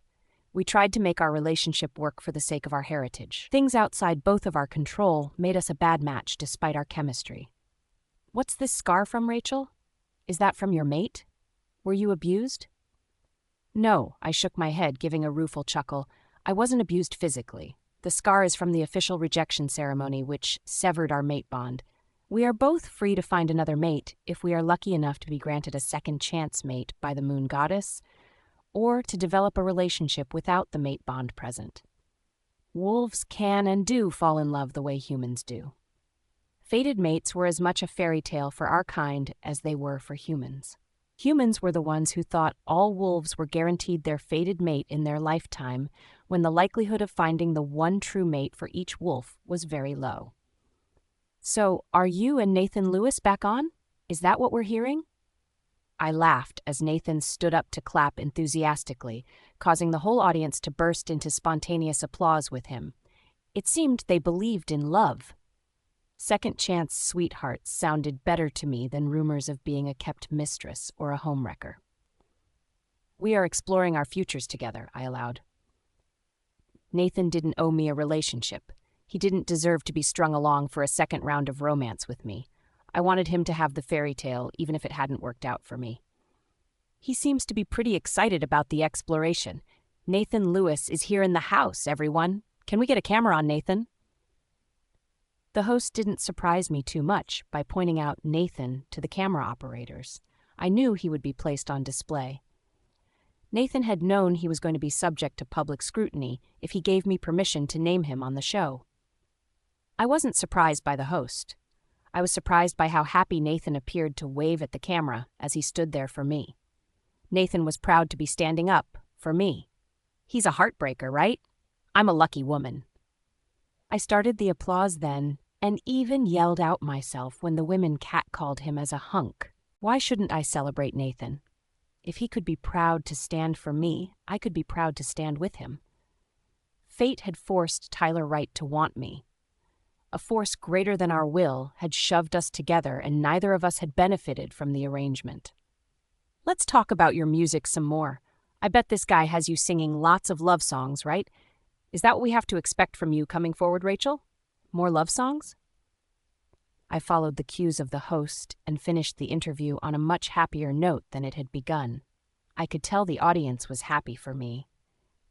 We tried to make our relationship work for the sake of our heritage. Things outside both of our control made us a bad match despite our chemistry. What's this scar from, Rachel? Is that from your mate? Were you abused? No, I shook my head, giving a rueful chuckle. I wasn't abused physically. The scar is from the official rejection ceremony, which severed our mate bond. We are both free to find another mate if we are lucky enough to be granted a second chance mate by the moon goddess, or to develop a relationship without the mate bond present. Wolves can and do fall in love the way humans do. Fated mates were as much a fairy tale for our kind as they were for humans. Humans were the ones who thought all wolves were guaranteed their fated mate in their lifetime, when the likelihood of finding the one true mate for each wolf was very low. So, are you and Nathan Lewis back on? Is that what we're hearing? I laughed as Nathan stood up to clap enthusiastically, causing the whole audience to burst into spontaneous applause with him. It seemed they believed in love. Second chance sweethearts sounded better to me than rumors of being a kept mistress or a homewrecker. We are exploring our futures together, I allowed. Nathan didn't owe me a relationship. He didn't deserve to be strung along for a second round of romance with me. I wanted him to have the fairy tale, even if it hadn't worked out for me. He seems to be pretty excited about the exploration. Nathan Lewis is here in the house, everyone. Can we get a camera on Nathan? The host didn't surprise me too much by pointing out Nathan to the camera operators. I knew he would be placed on display. Nathan had known he was going to be subject to public scrutiny if he gave me permission to name him on the show. I wasn't surprised by the host. I was surprised by how happy Nathan appeared to wave at the camera as he stood there for me. Nathan was proud to be standing up for me. He's a heartbreaker, right? I'm a lucky woman. I started the applause then, and even yelled out myself when the women catcalled him as a hunk. Why shouldn't I celebrate Nathan? If he could be proud to stand for me, I could be proud to stand with him. Fate had forced Tyler Wright to want me. A force greater than our will had shoved us together, and neither of us had benefited from the arrangement. Let's talk about your music some more. I bet this guy has you singing lots of love songs, right? Is that what we have to expect from you coming forward, Rachel? More love songs? I followed the cues of the host and finished the interview on a much happier note than it had begun. I could tell the audience was happy for me.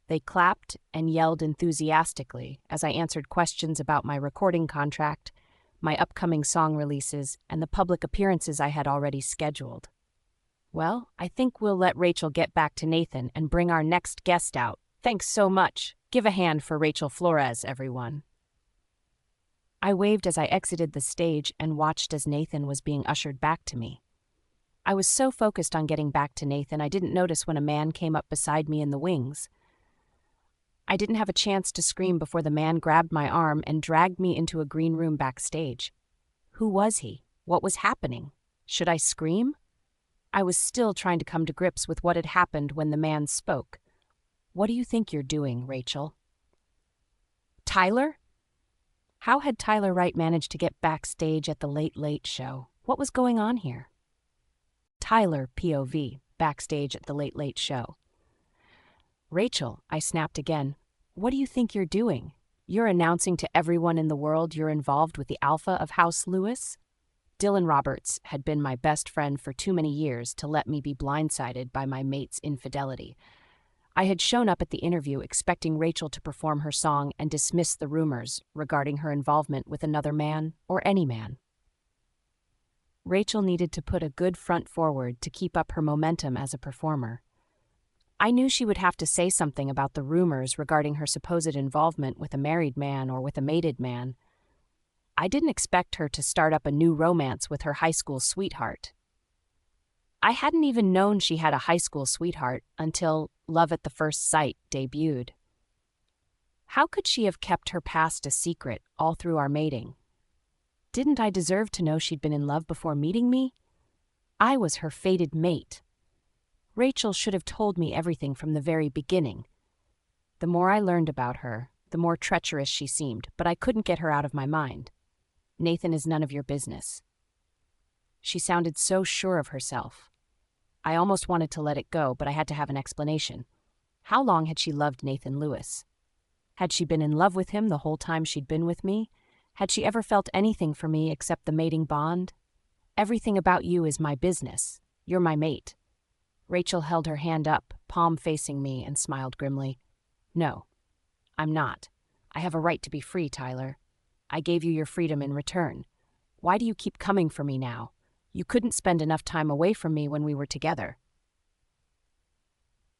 They clapped and yelled enthusiastically as I answered questions about my recording contract, my upcoming song releases, and the public appearances I had already scheduled. Well, I think we'll let Rachel get back to Nathan and bring our next guest out. Thanks so much. Give a hand for Rachel Flores, everyone. I waved as I exited the stage and watched as Nathan was being ushered back to me. I was so focused on getting back to Nathan, I didn't notice when a man came up beside me in the wings. I didn't have a chance to scream before the man grabbed my arm and dragged me into a green room backstage. Who was he? What was happening? Should I scream? I was still trying to come to grips with what had happened when the man spoke. What do you think you're doing, Rachel? Tyler? How had Tyler Wright managed to get backstage at the Late Late Show? What was going on here? Tyler, POV, backstage at the Late Late Show. Rachel, I snapped again. What do you think you're doing? You're announcing to everyone in the world you're involved with the alpha of House Lewis? Dylan Roberts had been my best friend for too many years to let me be blindsided by my mate's infidelity. I had shown up at the interview expecting Rachel to perform her song and dismiss the rumors regarding her involvement with another man or any man. Rachel needed to put a good front forward to keep up her momentum as a performer. I knew she would have to say something about the rumors regarding her supposed involvement with a married man or with a mated man. I didn't expect her to start up a new romance with her high school sweetheart. I hadn't even known she had a high school sweetheart until Love at the First Sight debuted. How could she have kept her past a secret all through our mating? Didn't I deserve to know she'd been in love before meeting me? I was her fated mate. Rachel should have told me everything from the very beginning. The more I learned about her, the more treacherous she seemed, but I couldn't get her out of my mind. Nathan is none of your business. She sounded so sure of herself. I almost wanted to let it go, but I had to have an explanation. How long had she loved Nathan Lewis? Had she been in love with him the whole time she'd been with me? Had she ever felt anything for me except the mating bond? Everything about you is my business. You're my mate. Rachel held her hand up, palm facing me, and smiled grimly. No, I'm not. I have a right to be free, Tyler. I gave you your freedom in return. Why do you keep coming for me now? You couldn't spend enough time away from me when we were together.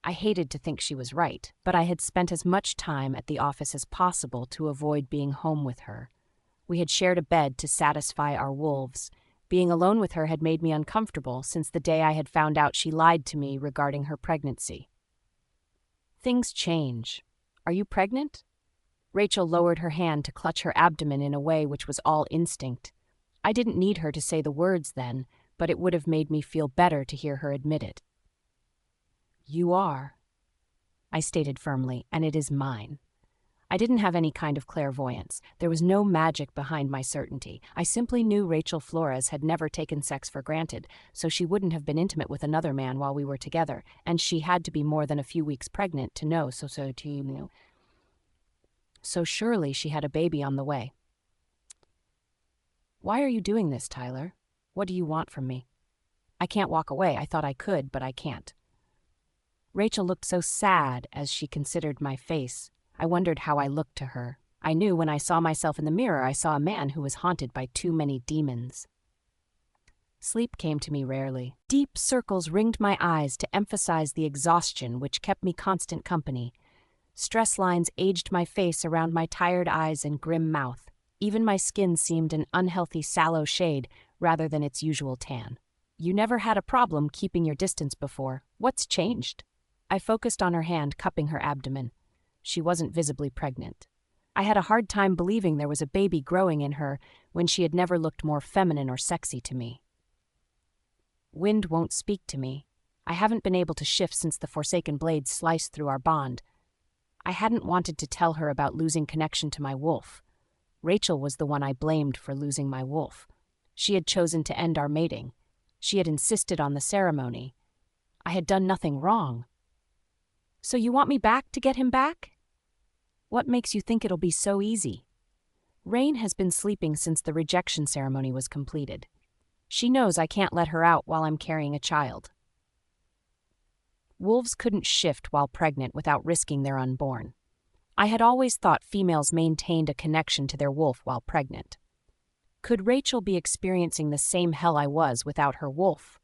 I hated to think she was right, but I had spent as much time at the office as possible to avoid being home with her. We had shared a bed to satisfy our wolves. Being alone with her had made me uncomfortable since the day I had found out she lied to me regarding her pregnancy. Things change. Are you pregnant? Rachel lowered her hand to clutch her abdomen in a way which was all instinct. I didn't need her to say the words then, but it would have made me feel better to hear her admit it. You are, I stated firmly, and it is mine. I didn't have any kind of clairvoyance. There was no magic behind my certainty. I simply knew Rachel Flores had never taken sex for granted, so she wouldn't have been intimate with another man while we were together, and she had to be more than a few weeks pregnant to know, so so surely she had a baby on the way. "Why are you doing this, Tyler? What do you want from me?" "I can't walk away. I thought I could, but I can't." Rachel looked so sad as she considered my face. I wondered how I looked to her. I knew when I saw myself in the mirror, I saw a man who was haunted by too many demons. Sleep came to me rarely. Deep circles ringed my eyes to emphasize the exhaustion which kept me constant company. Stress lines aged my face around my tired eyes and grim mouth. Even my skin seemed an unhealthy sallow shade rather than its usual tan. "You never had a problem keeping your distance before. What's changed?" I focused on her hand cupping her abdomen. She wasn't visibly pregnant. I had a hard time believing there was a baby growing in her when she had never looked more feminine or sexy to me. "Wind won't speak to me. I haven't been able to shift since the Forsaken blade sliced through our bond." I hadn't wanted to tell her about losing connection to my wolf. Rachel was the one I blamed for losing my wolf. She had chosen to end our mating. She had insisted on the ceremony. I had done nothing wrong. "So you want me back to get him back?" "What makes you think it'll be so easy?" Rain has been sleeping since the rejection ceremony was completed. She knows I can't let her out while I'm carrying a child. Wolves couldn't shift while pregnant without risking their unborn. I had always thought females maintained a connection to their wolf while pregnant. Could Rachel be experiencing the same hell I was without her wolf?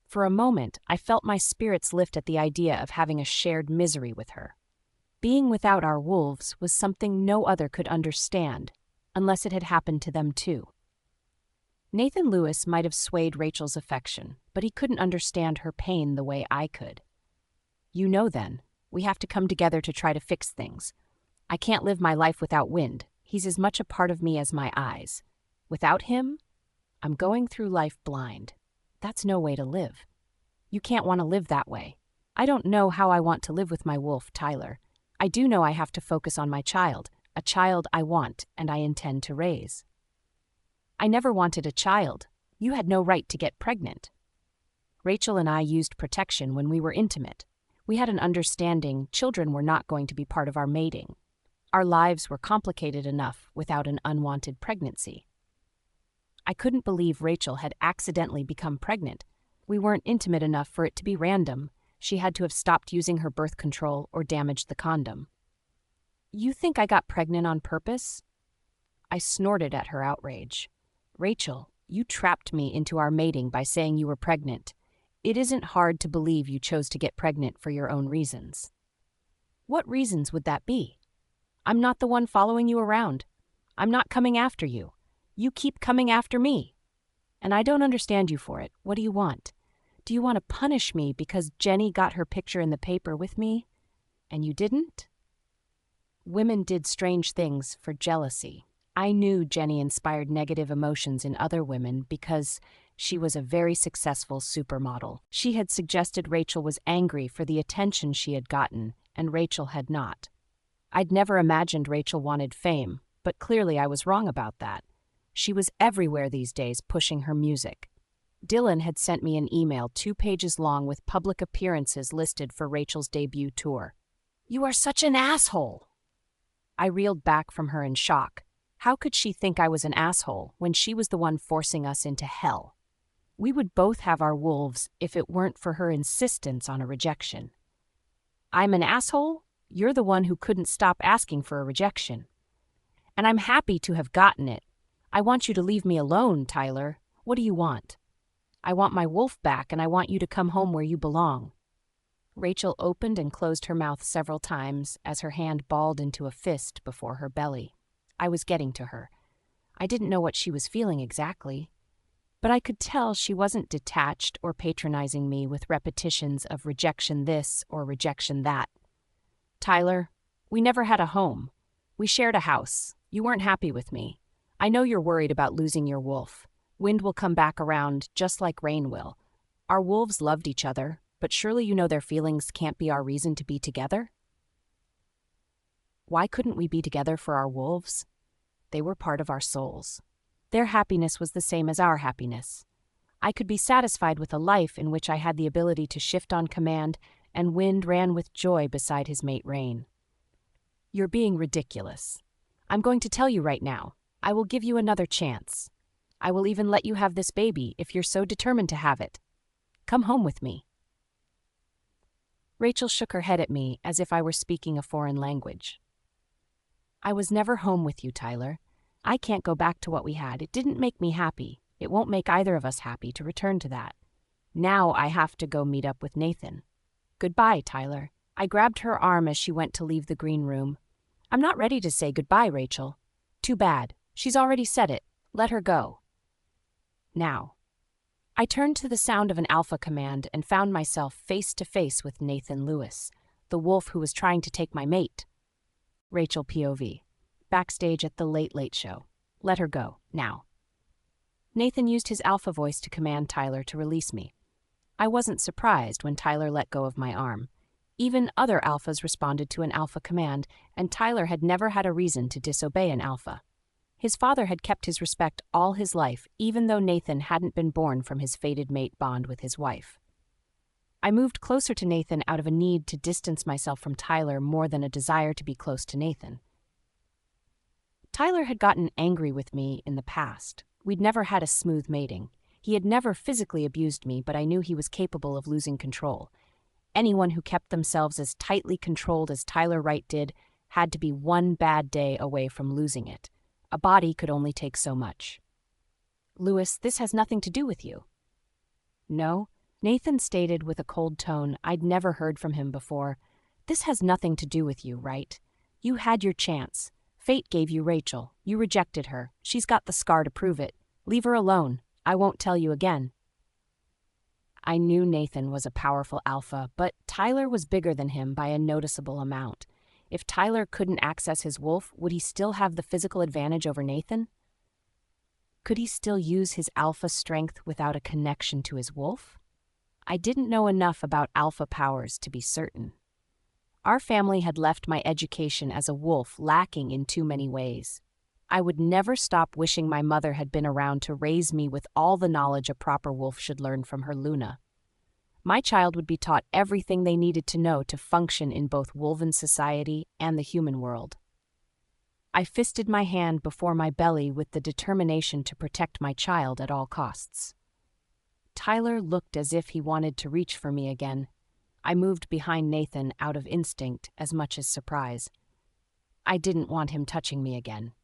For a moment, I felt my spirits lift at the idea of having a shared misery with her. Being without our wolves was something no other could understand, unless it had happened to them too. Nathan Lewis might have swayed Rachel's affection, but he couldn't understand her pain the way I could. "You know then, we have to come together to try to fix things. I can't live my life without Wind. He's as much a part of me as my eyes. Without him, I'm going through life blind. That's no way to live. You can't want to live that way. I don't know how I want to live with my wolf, Tyler. I do know I have to focus on my child, a child I want and I intend to raise." "I never wanted a child. You had no right to get pregnant." Rachel and I used protection when we were intimate. We had an understanding children were not going to be part of our mating. Our lives were complicated enough without an unwanted pregnancy. I couldn't believe Rachel had accidentally become pregnant. We weren't intimate enough for it to be random. She had to have stopped using her birth control or damaged the condom. "You think I got pregnant on purpose?" I snorted at her outrage. "Rachel, you trapped me into our mating by saying you were pregnant. It isn't hard to believe you chose to get pregnant for your own reasons." "What reasons would that be? I'm not the one following you around. I'm not coming after you. You keep coming after me. And I don't understand you for it. What do you want? Do you want to punish me because Jenny got her picture in the paper with me, and you didn't?" Women did strange things for jealousy. I knew Jenny inspired negative emotions in other women because she was a very successful supermodel. She had suggested Rachel was angry for the attention she had gotten, and Rachel had not. I'd never imagined Rachel wanted fame, but clearly I was wrong about that. She was everywhere these days pushing her music. Dylan had sent me an email 2 pages long with public appearances listed for Rachel's debut tour. "You are such an asshole!" I reeled back from her in shock. How could she think I was an asshole when she was the one forcing us into hell? We would both have our wolves if it weren't for her insistence on a rejection. "I'm an asshole? You're the one who couldn't stop asking for a rejection. And I'm happy to have gotten it. I want you to leave me alone, Tyler. What do you want?" "I want my wolf back and I want you to come home where you belong." Rachel opened and closed her mouth several times as her hand balled into a fist before her belly. I was getting to her. I didn't know what she was feeling exactly, but I could tell she wasn't detached or patronizing me with repetitions of rejection this or rejection that. "Tyler, we never had a home. We shared a house. You weren't happy with me. I know you're worried about losing your wolf. Wind will come back around just like rain will. Our wolves loved each other, but surely you know their feelings can't be our reason to be together?" Why couldn't we be together for our wolves? They were part of our souls. Their happiness was the same as our happiness. I could be satisfied with a life in which I had the ability to shift on command, and Wind ran with joy beside his mate Rain. You're being ridiculous. I'm going to tell you right now. I will give you another chance. I will even let you have this baby if you're so determined to have it. Come home with me." Rachel shook her head at me as if I were speaking a foreign language. "I was never home with you, Tyler. I can't go back to what we had. It didn't make me happy. It won't make either of us happy to return to that. Now I have to go meet up with Nathan. Goodbye, Tyler." I grabbed her arm as she went to leave the green room. "I'm not ready to say goodbye, Rachel." "Too bad. She's already said it. Let her go." Now. I turned to the sound of an alpha command and found myself face to face with Nathan Lewis, the wolf who was trying to take my mate. Rachel POV. Backstage at the Late Late Show. Let her go, now. Nathan used his alpha voice to command Tyler to release me. I wasn't surprised when Tyler let go of my arm. Even other alphas responded to an alpha command, and Tyler had never had a reason to disobey an alpha. His father had kept his respect all his life, even though Nathan hadn't been born from his fated mate bond with his wife. I moved closer to Nathan out of a need to distance myself from Tyler more than a desire to be close to Nathan. Tyler had gotten angry with me in the past. We'd never had a smooth mating. He had never physically abused me, but I knew he was capable of losing control. Anyone who kept themselves as tightly controlled as Tyler Wright did had to be one bad day away from losing it. A body could only take so much. "Lewis, this has nothing to do with you." "No," Nathan stated with a cold tone I'd never heard from him before. "This has nothing to do with you, right? You had your chance. Fate gave you Rachel. You rejected her. She's got the scar to prove it. Leave her alone. I won't tell you again." I knew Nathan was a powerful alpha, but Tyler was bigger than him by a noticeable amount. If Tyler couldn't access his wolf, would he still have the physical advantage over Nathan? Could he still use his alpha strength without a connection to his wolf? I didn't know enough about alpha powers to be certain. Our family had left my education as a wolf lacking in too many ways. I would never stop wishing my mother had been around to raise me with all the knowledge a proper wolf should learn from her Luna. My child would be taught everything they needed to know to function in both wolven society and the human world. I fisted my hand before my belly with the determination to protect my child at all costs. Tyler looked as if he wanted to reach for me again. I moved behind Nathan out of instinct as much as surprise. I didn't want him touching me again.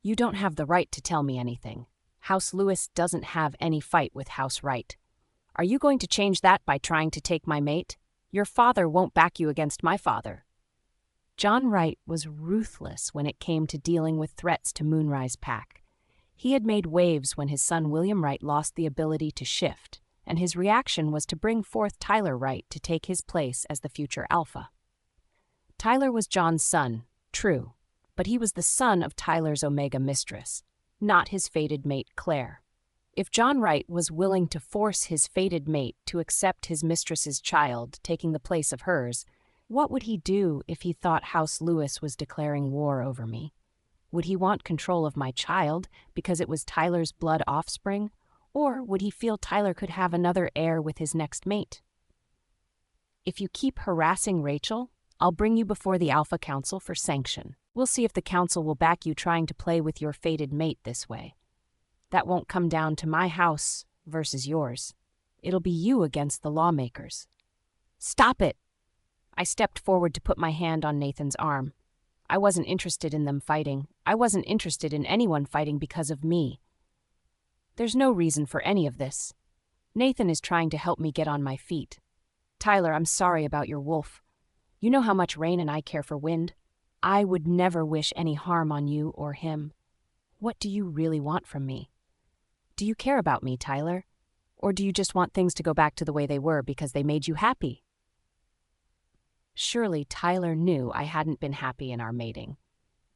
"You don't have the right to tell me anything. House Lewis doesn't have any fight with House Wright. Are you going to change that by trying to take my mate? Your father won't back you against my father." John Wright was ruthless when it came to dealing with threats to Moonrise Pack. He had made waves when his son William Wright lost the ability to shift, and his reaction was to bring forth Tyler Wright to take his place as the future alpha. Tyler was John's son, true, but he was the son of Tyler's Omega mistress, not his fated mate Claire. If John Wright was willing to force his fated mate to accept his mistress's child, taking the place of hers, what would he do if he thought House Lewis was declaring war over me? Would he want control of my child because it was Tyler's blood offspring, or would he feel Tyler could have another heir with his next mate? "If you keep harassing Rachel, I'll bring you before the Alpha Council for sanction. We'll see if the council will back you trying to play with your fated mate this way. That won't come down to my house versus yours. It'll be you against the lawmakers." "Stop it!" I stepped forward to put my hand on Nathan's arm. I wasn't interested in them fighting. I wasn't interested in anyone fighting because of me. There's no reason for any of this. Nathan is trying to help me get on my feet. "Tyler, I'm sorry about your wolf. You know how much Rain and I care for Wind. I would never wish any harm on you or him. What do you really want from me? Do you care about me, Tyler? Or do you just want things to go back to the way they were because they made you happy?" Surely Tyler knew I hadn't been happy in our mating.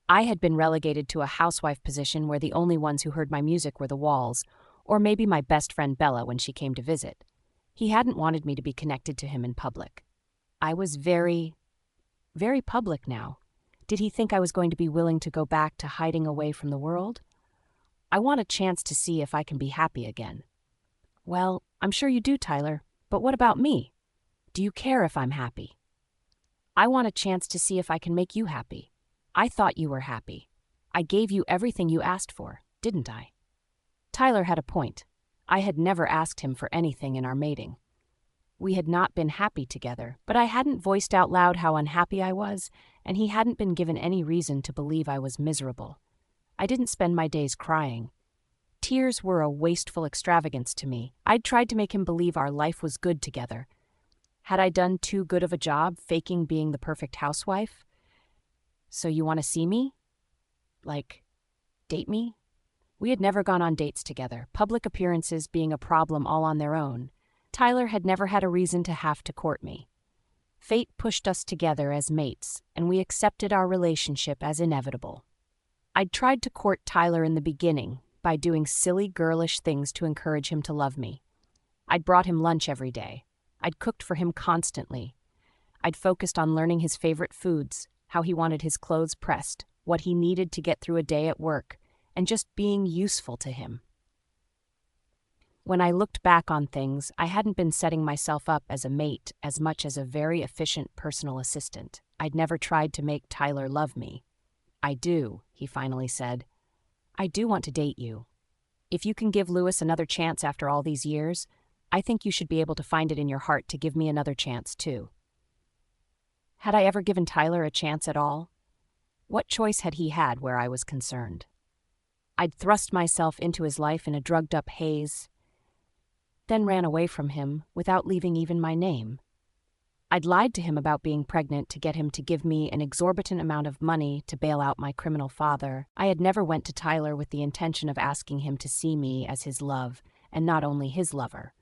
I had been relegated to a housewife position where the only ones who heard my music were the walls, or maybe my best friend Bella when she came to visit. He hadn't wanted me to be connected to him in public. I was very public now. Did he think I was going to be willing to go back to hiding away from the world? I want a chance to see if I can be happy again. "Well, I'm sure you do, Tyler, but what about me? Do you care if I'm happy?" I want a chance to see if I can make you happy. I thought you were happy. I gave you everything you asked for, didn't I? Tyler had a point. I had never asked him for anything in our mating. We had not been happy together, but I hadn't voiced out loud how unhappy I was, and he hadn't been given any reason to believe I was miserable. I didn't spend my days crying. Tears were a wasteful extravagance to me. I'd tried to make him believe our life was good together. Had I done too good of a job faking being the perfect housewife? So you want to see me? Like, date me? We had never gone on dates together, public appearances being a problem all on their own. Tyler had never had a reason to have to court me. Fate pushed us together as mates, and we accepted our relationship as inevitable. I'd tried to court Tyler in the beginning by doing silly, girlish things to encourage him to love me. I'd brought him lunch every day. I'd cooked for him constantly. I'd focused on learning his favorite foods, how he wanted his clothes pressed, what he needed to get through a day at work, and just being useful to him. When I looked back on things, I hadn't been setting myself up as a mate as much as a very efficient personal assistant. I'd never tried to make Tyler love me. I do, he finally said. I do want to date you. If you can give Lewis another chance after all these years, I think you should be able to find it in your heart to give me another chance, too. Had I ever given Tyler a chance at all? What choice had he had where I was concerned? I'd thrust myself into his life in a drugged-up haze, then ran away from him without leaving even my name. I'd lied to him about being pregnant to get him to give me an exorbitant amount of money to bail out my criminal father. I had never went to Tyler with the intention of asking him to see me as his love, and not only his lover.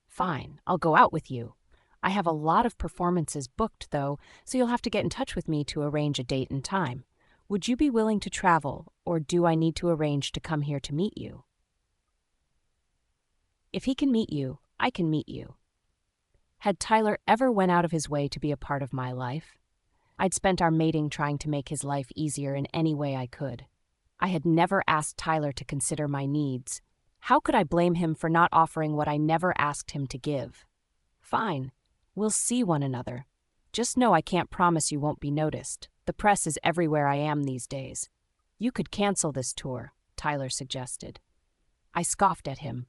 Fine, I'll go out with you. I have a lot of performances booked, though, so you'll have to get in touch with me to arrange a date and time. Would you be willing to travel, or do I need to arrange to come here to meet you? If he can meet you, I can meet you. Had Tyler ever went out of his way to be a part of my life? I'd spent our mating trying to make his life easier in any way I could. I had never asked Tyler to consider my needs. How could I blame him for not offering what I never asked him to give? Fine, we'll see one another. Just know I can't promise you won't be noticed. The press is everywhere I am these days. You could cancel this tour, Tyler suggested. I scoffed at him.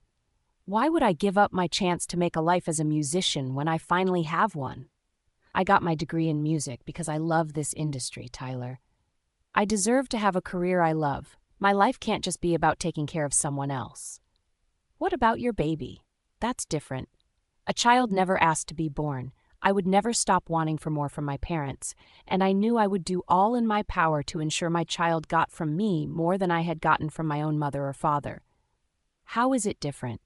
Why would I give up my chance to make a life as a musician when I finally have one? I got my degree in music because I love this industry, Tyler. I deserve to have a career I love. My life can't just be about taking care of someone else. What about your baby? That's different. A child never asked to be born. I would never stop wanting for more from my parents, and I knew I would do all in my power to ensure my child got from me more than I had gotten from my own mother or father. How is it different?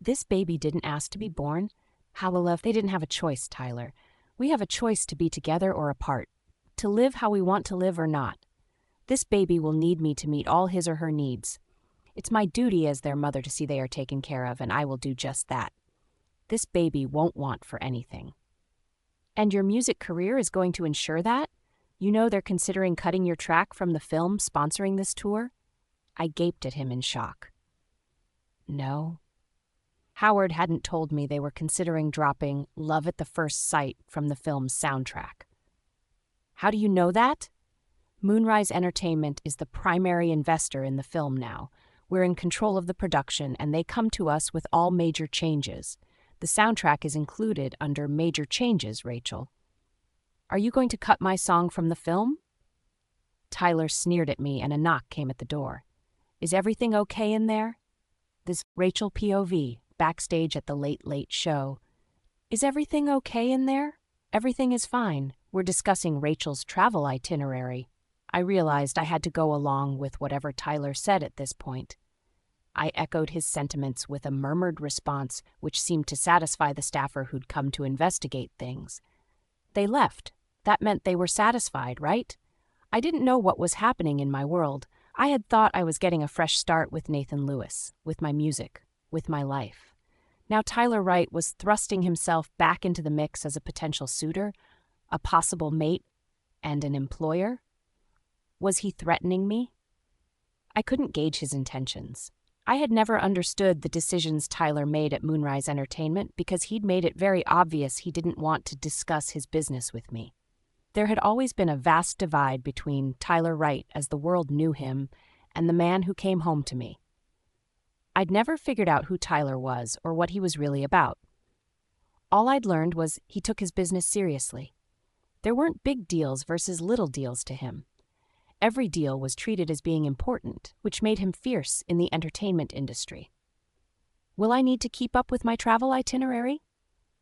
This baby didn't ask to be born. Hallelujah, they didn't have a choice, Tyler. We have a choice to be together or apart, to live how we want to live or not. This baby will need me to meet all his or her needs. It's my duty as their mother to see they are taken care of, and I will do just that. This baby won't want for anything. And your music career is going to ensure that? You know they're considering cutting your track from the film sponsoring this tour? I gaped at him in shock. No. Howard hadn't told me they were considering dropping Love at the First Sight from the film's soundtrack. How do you know that? Moonrise Entertainment is the primary investor in the film now. We're in control of the production, and they come to us with all major changes. The soundtrack is included under major changes, Rachel. Are you going to cut my song from the film? Tyler sneered at me, and a knock came at the door. Is everything okay in there? This Rachel POV. Backstage at the Late Late Show. Is everything okay in there? Everything is fine. We're discussing Rachel's travel itinerary. I realized I had to go along with whatever Tyler said at this point. I echoed his sentiments with a murmured response which seemed to satisfy the staffer who'd come to investigate things. They left. That meant they were satisfied, right? I didn't know what was happening in my world. I had thought I was getting a fresh start with Nathan Lewis, with my music, with my life. Now Tyler Wright was thrusting himself back into the mix as a potential suitor, a possible mate, and an employer. Was he threatening me? I couldn't gauge his intentions. I had never understood the decisions Tyler made at Moonrise Entertainment because he'd made it very obvious he didn't want to discuss his business with me. There had always been a vast divide between Tyler Wright as the world knew him and the man who came home to me. I'd never figured out who Tyler was or what he was really about. All I'd learned was he took his business seriously. There weren't big deals versus little deals to him. Every deal was treated as being important, which made him fierce in the entertainment industry. Will I need to keep up with my travel itinerary?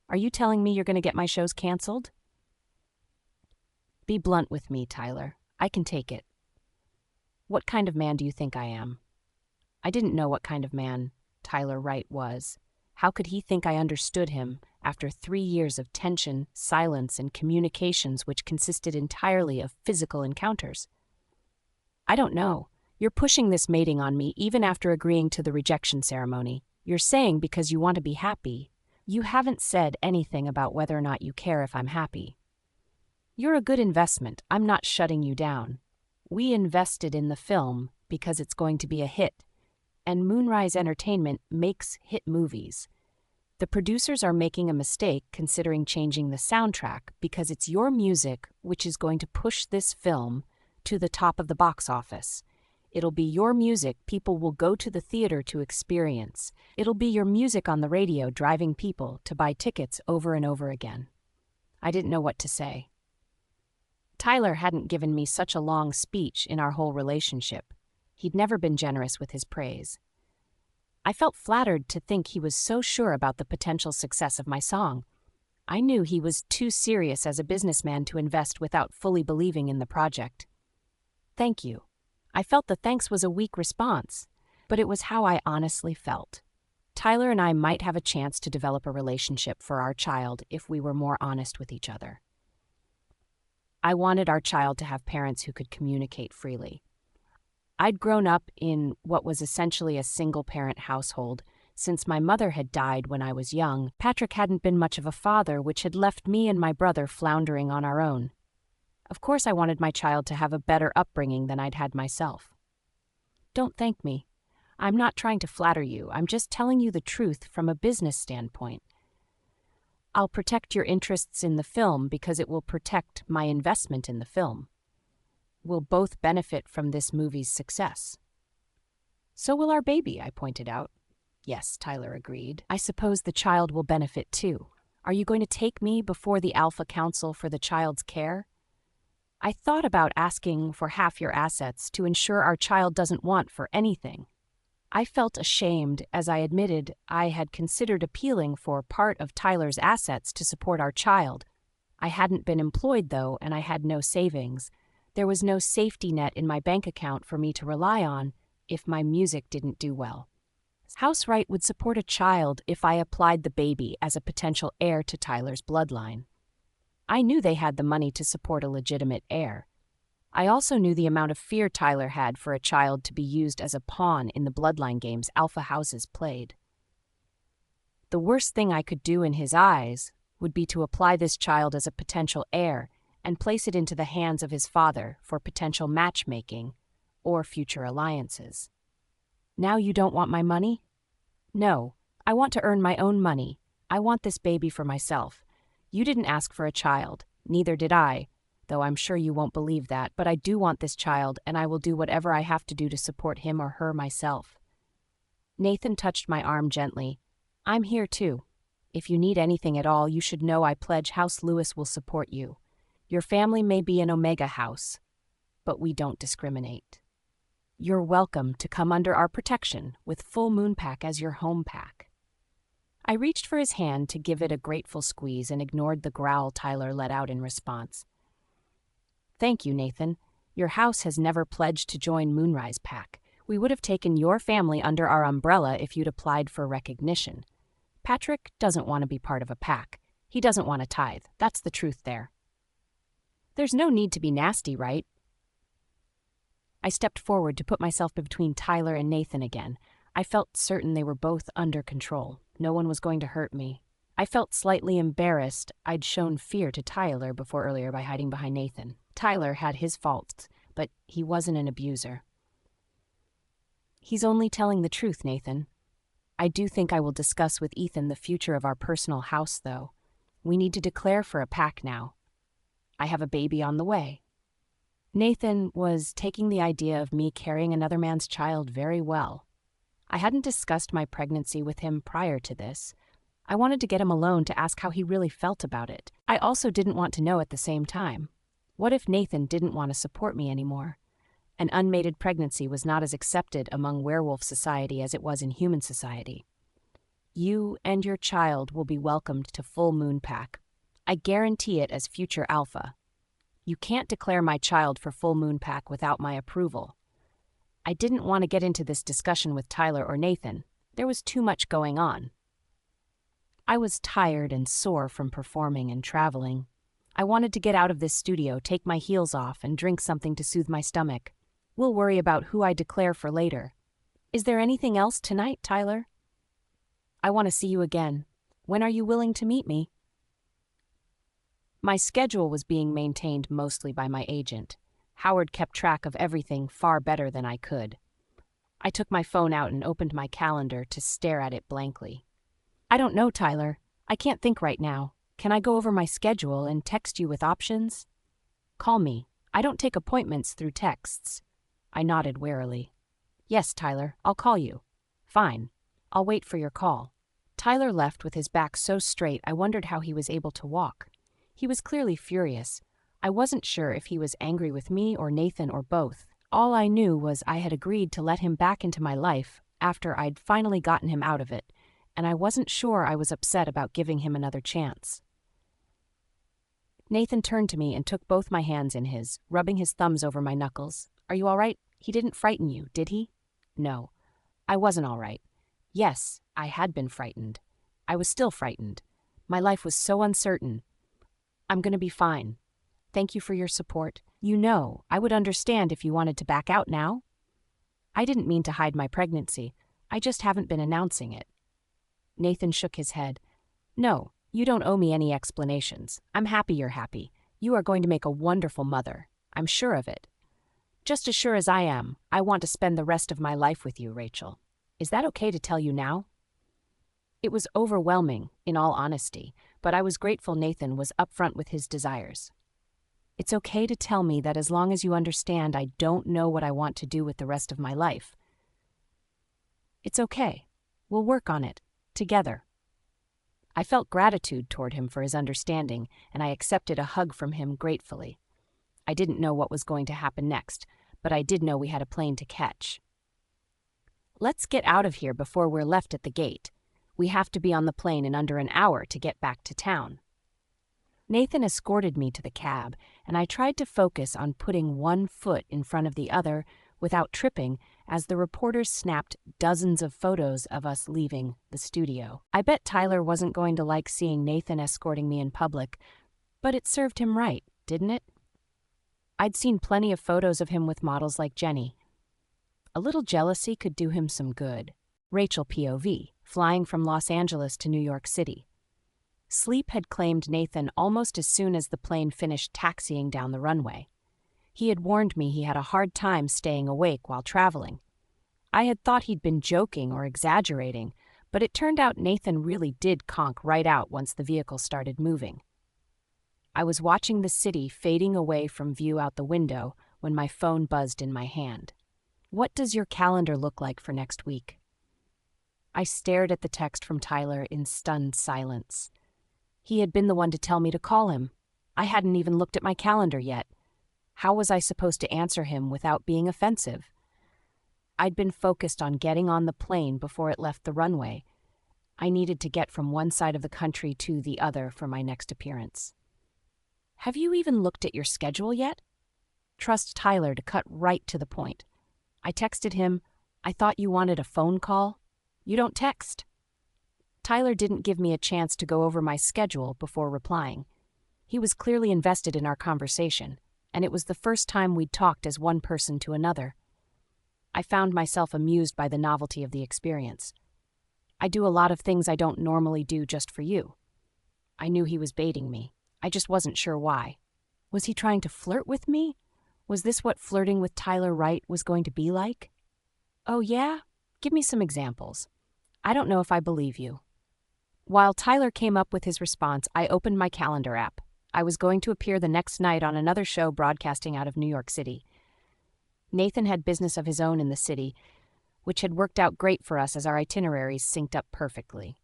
Are you telling me you're going to get my shows canceled? Be blunt with me, Tyler. I can take it. What kind of man do you think I am? I didn't know what kind of man Tyler Wright was. How could he think I understood him after 3 years of tension, silence, and communications which consisted entirely of physical encounters? I don't know. You're pushing this mating on me even after agreeing to the rejection ceremony. You're saying because you want to be happy. You haven't said anything about whether or not you care if I'm happy. You're a good investment. I'm not shutting you down. We invested in the film because it's going to be a hit, and Moonrise Entertainment makes hit movies. The producers are making a mistake considering changing the soundtrack because it's your music which is going to push this film to the top of the box office. It'll be your music people will go to the theater to experience. It'll be your music on the radio driving people to buy tickets over and over again. I didn't know what to say. Tyler hadn't given me such a long speech in our whole relationship. He'd never been generous with his praise. I felt flattered to think he was so sure about the potential success of my song. I knew he was too serious as a businessman to invest without fully believing in the project. Thank you. I felt the thanks was a weak response, but it was how I honestly felt. Tyler and I might have a chance to develop a relationship for our child if we were more honest with each other. I wanted our child to have parents who could communicate freely. I'd grown up in what was essentially a single-parent household. Since my mother had died when I was young, Patrick hadn't been much of a father, which had left me and my brother floundering on our own. Of course, I wanted my child to have a better upbringing than I'd had myself. Don't thank me. I'm not trying to flatter you. I'm just telling you the truth from a business standpoint. I'll protect your interests in the film because it will protect my investment in the film. We'll both benefit from this movie's success. So will our baby, I pointed out. Yes, Tyler agreed. I suppose the child will benefit too. Are you going to take me before the Alpha Council for the child's care? I thought about asking for half your assets to ensure our child doesn't want for anything. I felt ashamed as I admitted I had considered appealing for part of Tyler's assets to support our child. I hadn't been employed, though, and I had no savings. There was no safety net in my bank account for me to rely on if my music didn't do well. House Wright would support a child if I applied the baby as a potential heir to Tyler's bloodline. I knew they had the money to support a legitimate heir. I also knew the amount of fear Tyler had for a child to be used as a pawn in the bloodline games Alpha houses played. The worst thing I could do in his eyes would be to apply this child as a potential heir and place it into the hands of his father for potential matchmaking or future alliances. Now you don't want my money? No, I want to earn my own money. I want this baby for myself. You didn't ask for a child, neither did I, though I'm sure you won't believe that, but I do want this child, and I will do whatever I have to do to support him or her myself. Nathan touched my arm gently. I'm here too. If you need anything at all, you should know I pledge House Lewis will support you. Your family may be an Omega house, but we don't discriminate. You're welcome to come under our protection with Full Moon Pack as your home pack. I reached for his hand to give it a grateful squeeze and ignored the growl Tyler let out in response. Thank you, Nathan. Your house has never pledged to join Moonrise Pack. We would have taken your family under our umbrella if you'd applied for recognition. Patrick doesn't want to be part of a pack. He doesn't want to tithe. That's the truth there. There's no need to be nasty, right? I stepped forward to put myself between Tyler and Nathan again. I felt certain they were both under control. No one was going to hurt me. I felt slightly embarrassed I'd shown fear to Tyler before earlier by hiding behind Nathan. Tyler had his faults, but he wasn't an abuser. He's only telling the truth, Nathan. I do think I will discuss with Ethan the future of our personal house, though. We need to declare for a pack now. I have a baby on the way. Nathan was taking the idea of me carrying another man's child very well. I hadn't discussed my pregnancy with him prior to this. I wanted to get him alone to ask how he really felt about it. I also didn't want to know at the same time. What if Nathan didn't want to support me anymore? An unmated pregnancy was not as accepted among werewolf society as it was in human society. You and your child will be welcomed to Full Moon Pack. I guarantee it as future alpha. You can't declare my child for Full Moon Pack without my approval. I didn't want to get into this discussion with Tyler or Nathan. There was too much going on. I was tired and sore from performing and traveling. I wanted to get out of this studio, take my heels off, and drink something to soothe my stomach. We'll worry about who I declare for later. Is there anything else tonight, Tyler? I want to see you again. When are you willing to meet me? My schedule was being maintained mostly by my agent. Howard kept track of everything far better than I could. I took my phone out and opened my calendar to stare at it blankly. I don't know, Tyler. I can't think right now. Can I go over my schedule and text you with options? Call me. I don't take appointments through texts. I nodded warily. Yes, Tyler, I'll call you. Fine. I'll wait for your call. Tyler left with his back so straight I wondered how he was able to walk. He was clearly furious. I wasn't sure if he was angry with me or Nathan or both. All I knew was I had agreed to let him back into my life after I'd finally gotten him out of it, and I wasn't sure I was upset about giving him another chance. Nathan turned to me and took both my hands in his, rubbing his thumbs over my knuckles. Are you all right? He didn't frighten you, did he? No. I wasn't all right. Yes, I had been frightened. I was still frightened. My life was so uncertain. I'm going to be fine. Thank you for your support. You know, I would understand if you wanted to back out now. I didn't mean to hide my pregnancy. I just haven't been announcing it. Nathan shook his head. No, you don't owe me any explanations. I'm happy you're happy. You are going to make a wonderful mother. I'm sure of it. Just as sure as I am, I want to spend the rest of my life with you, Rachel. Is that okay to tell you now? It was overwhelming, in all honesty, but I was grateful Nathan was upfront with his desires. It's okay to tell me that as long as you understand I don't know what I want to do with the rest of my life. It's okay. We'll work on it. Together. I felt gratitude toward him for his understanding, and I accepted a hug from him gratefully. I didn't know what was going to happen next, but I did know we had a plane to catch. Let's get out of here before we're left at the gate. We have to be on the plane in under an hour to get back to town. Nathan escorted me to the cab, and I tried to focus on putting one foot in front of the other without tripping as the reporters snapped dozens of photos of us leaving the studio. I bet Tyler wasn't going to like seeing Nathan escorting me in public, but it served him right, didn't it? I'd seen plenty of photos of him with models like Jenny. A little jealousy could do him some good. Rachel POV, flying from Los Angeles to New York City. Sleep had claimed Nathan almost as soon as the plane finished taxiing down the runway. He had warned me he had a hard time staying awake while traveling. I had thought he'd been joking or exaggerating, but it turned out Nathan really did conk right out once the vehicle started moving. I was watching the city fading away from view out the window when my phone buzzed in my hand. What does your calendar look like for next week? I stared at the text from Tyler in stunned silence. He had been the one to tell me to call him. I hadn't even looked at my calendar yet. How was I supposed to answer him without being offensive? I'd been focused on getting on the plane before it left the runway. I needed to get from one side of the country to the other for my next appearance. Have you even looked at your schedule yet? Trust Tyler to cut right to the point. I texted him, I thought you wanted a phone call. You don't text. Tyler didn't give me a chance to go over my schedule before replying. He was clearly invested in our conversation, and it was the first time we'd talked as one person to another. I found myself amused by the novelty of the experience. I do a lot of things I don't normally do just for you. I knew he was baiting me. I just wasn't sure why. Was he trying to flirt with me? Was this what flirting with Tyler Wright was going to be like? Oh, yeah? Give me some examples. I don't know if I believe you. While Tyler came up with his response, I opened my calendar app. I was going to appear the next night on another show broadcasting out of New York City. Nathan had business of his own in the city, which had worked out great for us as our itineraries synced up perfectly.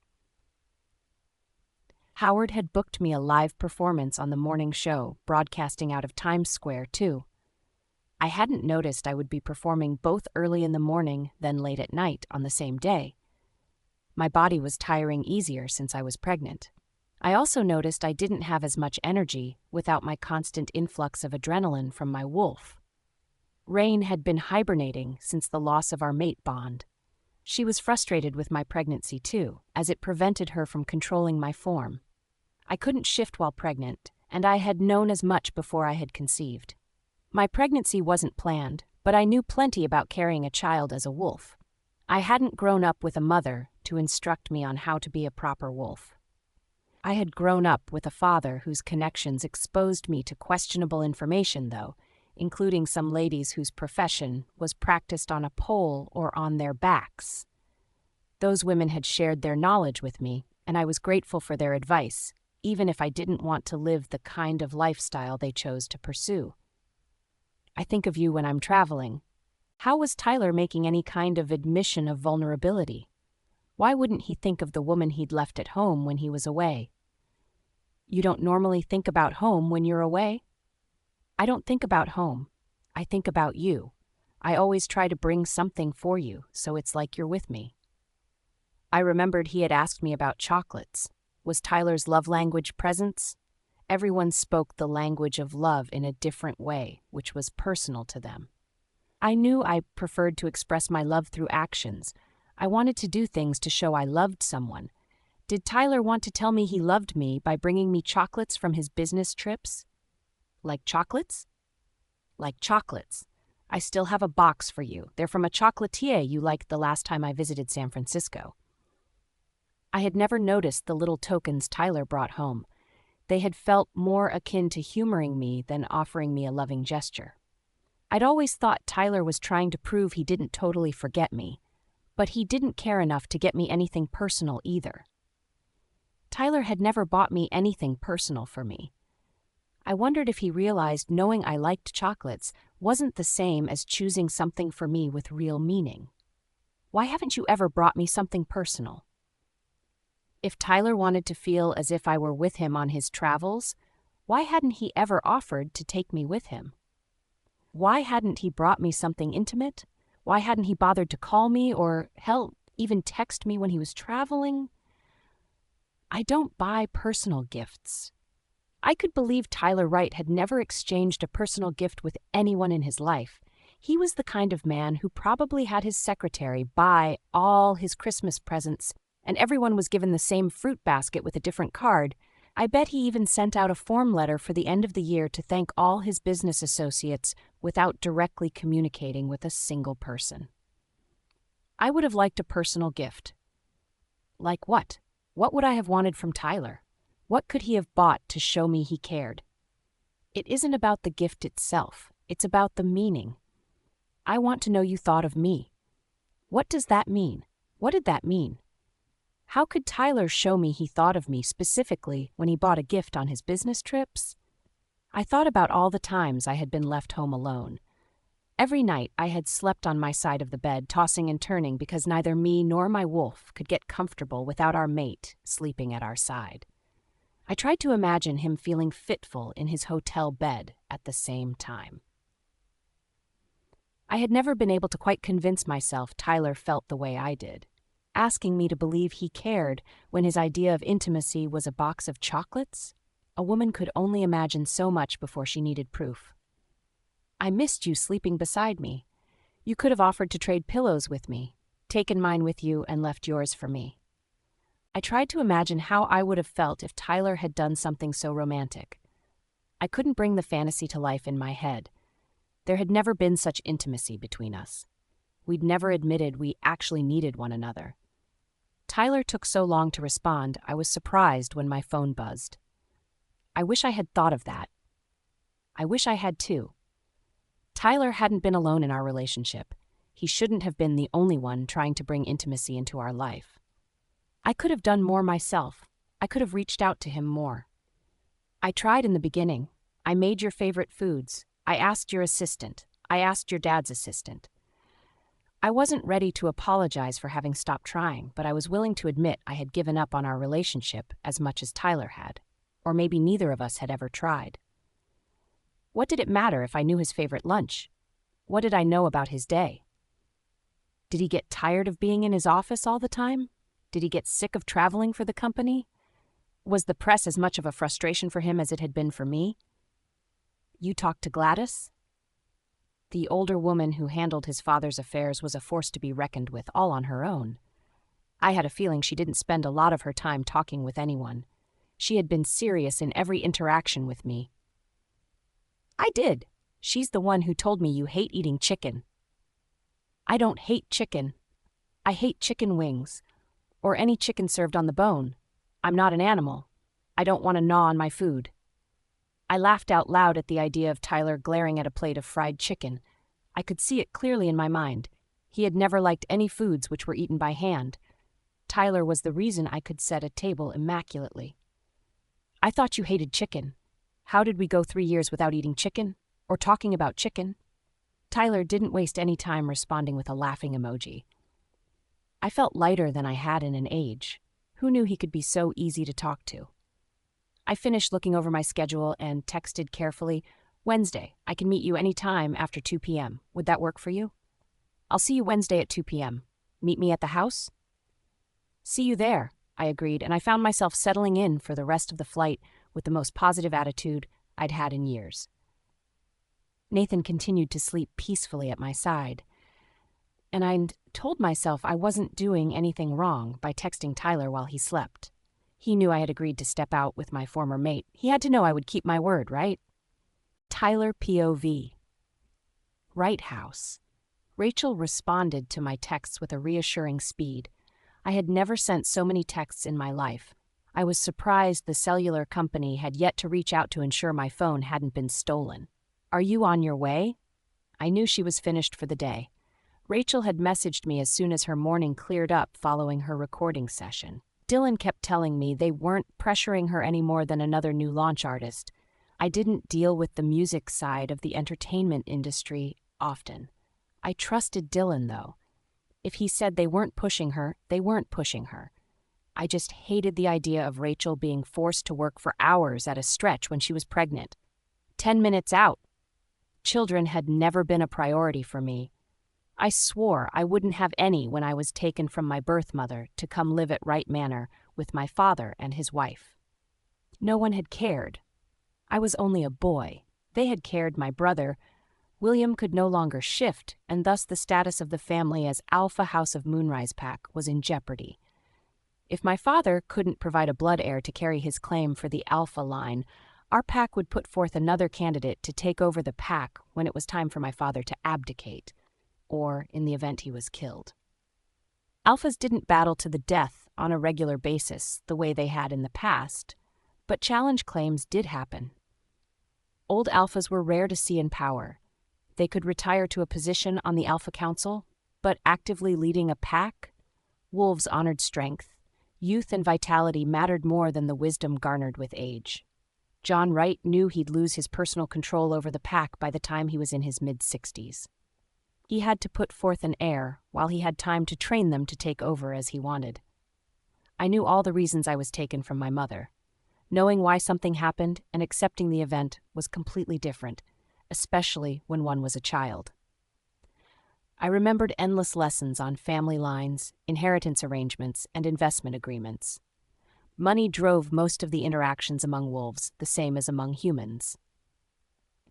Howard had booked me a live performance on the morning show, broadcasting out of Times Square, too. I hadn't noticed I would be performing both early in the morning, then late at night on the same day. My body was tiring easier since I was pregnant. I also noticed I didn't have as much energy without my constant influx of adrenaline from my wolf. Rain had been hibernating since the loss of our mate bond. She was frustrated with my pregnancy too, as it prevented her from controlling my form. I couldn't shift while pregnant, and I had known as much before I had conceived. My pregnancy wasn't planned, but I knew plenty about carrying a child as a wolf. I hadn't grown up with a mother to instruct me on how to be a proper wolf. I had grown up with a father whose connections exposed me to questionable information, though, including some ladies whose profession was practiced on a pole or on their backs. Those women had shared their knowledge with me, and I was grateful for their advice, even if I didn't want to live the kind of lifestyle they chose to pursue. I think of you when I'm traveling. How was Tyler making any kind of admission of vulnerability? Why wouldn't he think of the woman he'd left at home when he was away? You don't normally think about home when you're away? I don't think about home. I think about you. I always try to bring something for you, so it's like you're with me. I remembered he had asked me about chocolates. Was Tyler's love language presents? Everyone spoke the language of love in a different way, which was personal to them. I knew I preferred to express my love through actions. I wanted to do things to show I loved someone. Did Tyler want to tell me he loved me by bringing me chocolates from his business trips? Like chocolates? Like chocolates. I still have a box for you. They're from a chocolatier you liked the last time I visited San Francisco. I had never noticed the little tokens Tyler brought home. They had felt more akin to humoring me than offering me a loving gesture. I'd always thought Tyler was trying to prove he didn't totally forget me, but he didn't care enough to get me anything personal either. Tyler had never bought me anything personal for me. I wondered if he realized knowing I liked chocolates wasn't the same as choosing something for me with real meaning. Why haven't you ever brought me something personal? If Tyler wanted to feel as if I were with him on his travels, why hadn't he ever offered to take me with him? Why hadn't he brought me something intimate? Why hadn't he bothered to call me or, hell, even text me when he was traveling? I don't buy personal gifts. I could believe Tyler Wright had never exchanged a personal gift with anyone in his life. He was the kind of man who probably had his secretary buy all his Christmas presents, and everyone was given the same fruit basket with a different card. I bet he even sent out a form letter for the end of the year to thank all his business associates without directly communicating with a single person. I would have liked a personal gift. Like what? What would I have wanted from Tyler? What could he have bought to show me he cared? It isn't about the gift itself. It's about the meaning. I want to know you thought of me. What does that mean? What did that mean? How could Tyler show me he thought of me specifically when he bought a gift on his business trips? I thought about all the times I had been left home alone. Every night I had slept on my side of the bed, tossing and turning because neither me nor my wolf could get comfortable without our mate sleeping at our side. I tried to imagine him feeling fitful in his hotel bed at the same time. I had never been able to quite convince myself Tyler felt the way I did, asking me to believe he cared when his idea of intimacy was a box of chocolates. A woman could only imagine so much before she needed proof. I missed you sleeping beside me. You could have offered to trade pillows with me, taken mine with you and left yours for me. I tried to imagine how I would have felt if Tyler had done something so romantic. I couldn't bring the fantasy to life in my head. There had never been such intimacy between us. We'd never admitted we actually needed one another. Tyler took so long to respond, I was surprised when my phone buzzed. I wish I had thought of that. I wish I had too. Tyler hadn't been alone in our relationship. He shouldn't have been the only one trying to bring intimacy into our life. I could have done more myself. I could have reached out to him more. I tried in the beginning. I made your favorite foods. I asked your assistant. I asked your dad's assistant. I wasn't ready to apologize for having stopped trying, but I was willing to admit I had given up on our relationship as much as Tyler had, or maybe neither of us had ever tried. What did it matter if I knew his favorite lunch? What did I know about his day? Did he get tired of being in his office all the time? Did he get sick of traveling for the company? Was the press as much of a frustration for him as it had been for me? You talked to Gladys? The older woman who handled his father's affairs was a force to be reckoned with, all on her own. I had a feeling she didn't spend a lot of her time talking with anyone. She had been serious in every interaction with me. I did. She's the one who told me you hate eating chicken. I don't hate chicken. I hate chicken wings, or any chicken served on the bone. I'm not an animal. I don't want to gnaw on my food. I laughed out loud at the idea of Tyler glaring at a plate of fried chicken. I could see it clearly in my mind. He had never liked any foods which were eaten by hand. Tyler was the reason I could set a table immaculately. I thought you hated chicken. How did we go 3 years without eating chicken, or talking about chicken? Tyler didn't waste any time responding with a laughing emoji. I felt lighter than I had in an age. Who knew he could be so easy to talk to? I finished looking over my schedule and texted carefully, Wednesday, I can meet you any time after 2 p.m. Would that work for you? I'll see you Wednesday at 2 p.m. Meet me at the house? See you there, I agreed, and I found myself settling in for the rest of the flight with the most positive attitude I'd had in years. Nathan continued to sleep peacefully at my side, and I'd told myself I wasn't doing anything wrong by texting Tyler while he slept. He knew I had agreed to step out with my former mate. He had to know I would keep my word, right? Tyler POV. Right house. Rachel responded to my texts with a reassuring speed. I had never sent so many texts in my life. I was surprised the cellular company had yet to reach out to ensure my phone hadn't been stolen. Are you on your way? I knew she was finished for the day. Rachel had messaged me as soon as her morning cleared up following her recording session. Dylan kept telling me they weren't pressuring her any more than another new launch artist. I didn't deal with the music side of the entertainment industry often. I trusted Dylan, though. If he said they weren't pushing her, they weren't pushing her. I just hated the idea of Rachel being forced to work for hours at a stretch when she was pregnant. 10 minutes out. Children had never been a priority for me. I swore I wouldn't have any when I was taken from my birth mother to come live at Wright Manor with my father and his wife. No one had cared. I was only a boy. They had cared, my brother. William could no longer shift, and thus the status of the family as Alpha House of Moonrise Pack was in jeopardy. If my father couldn't provide a blood heir to carry his claim for the Alpha line, our pack would put forth another candidate to take over the pack when it was time for my father to abdicate, or in the event he was killed. Alphas didn't battle to the death on a regular basis the way they had in the past, but challenge claims did happen. Old alphas were rare to see in power. They could retire to a position on the Alpha Council, but actively leading a pack? Wolves honored strength. Youth and vitality mattered more than the wisdom garnered with age. John Wright knew he'd lose his personal control over the pack by the time he was in his mid-60s. He had to put forth an heir while he had time to train them to take over as he wanted. I knew all the reasons I was taken from my mother. Knowing why something happened and accepting the event was completely different, especially when one was a child. I remembered endless lessons on family lines, inheritance arrangements, and investment agreements. Money drove most of the interactions among wolves, the same as among humans.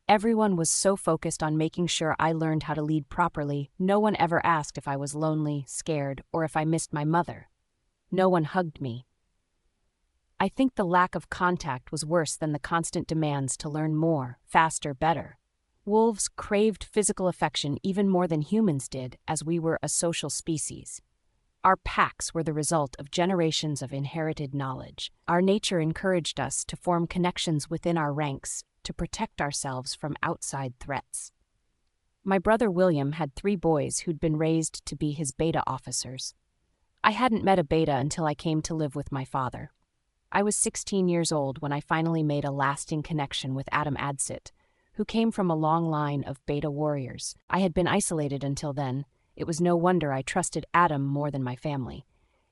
Everyone was so focused on making sure I learned how to lead properly, no one ever asked if I was lonely, scared, or if I missed my mother. No one hugged me. I think the lack of contact was worse than the constant demands to learn more, faster, better. Wolves craved physical affection even more than humans did, as we were a social species. Our packs were the result of generations of inherited knowledge. Our nature encouraged us to form connections within our ranks, to protect ourselves from outside threats. My brother William had 3 boys who'd been raised to be his beta officers. I hadn't met a beta until I came to live with my father. I was 16 years old when I finally made a lasting connection with Adam Adsit, who came from a long line of beta warriors. I had been isolated until then. It was no wonder I trusted Adam more than my family.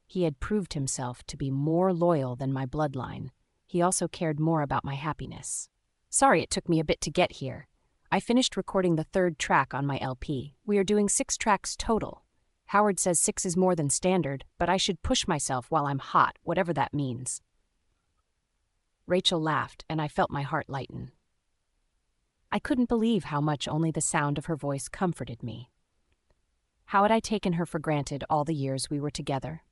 He had proved himself to be more loyal than my bloodline. He also cared more about my happiness. Sorry it took me a bit to get here. I finished recording the 3rd track on my LP. We are doing 6 tracks total. Howard says 6 is more than standard, but I should push myself while I'm hot, whatever that means. Rachel laughed, and I felt my heart lighten. I couldn't believe how much only the sound of her voice comforted me. How had I taken her for granted all the years we were together?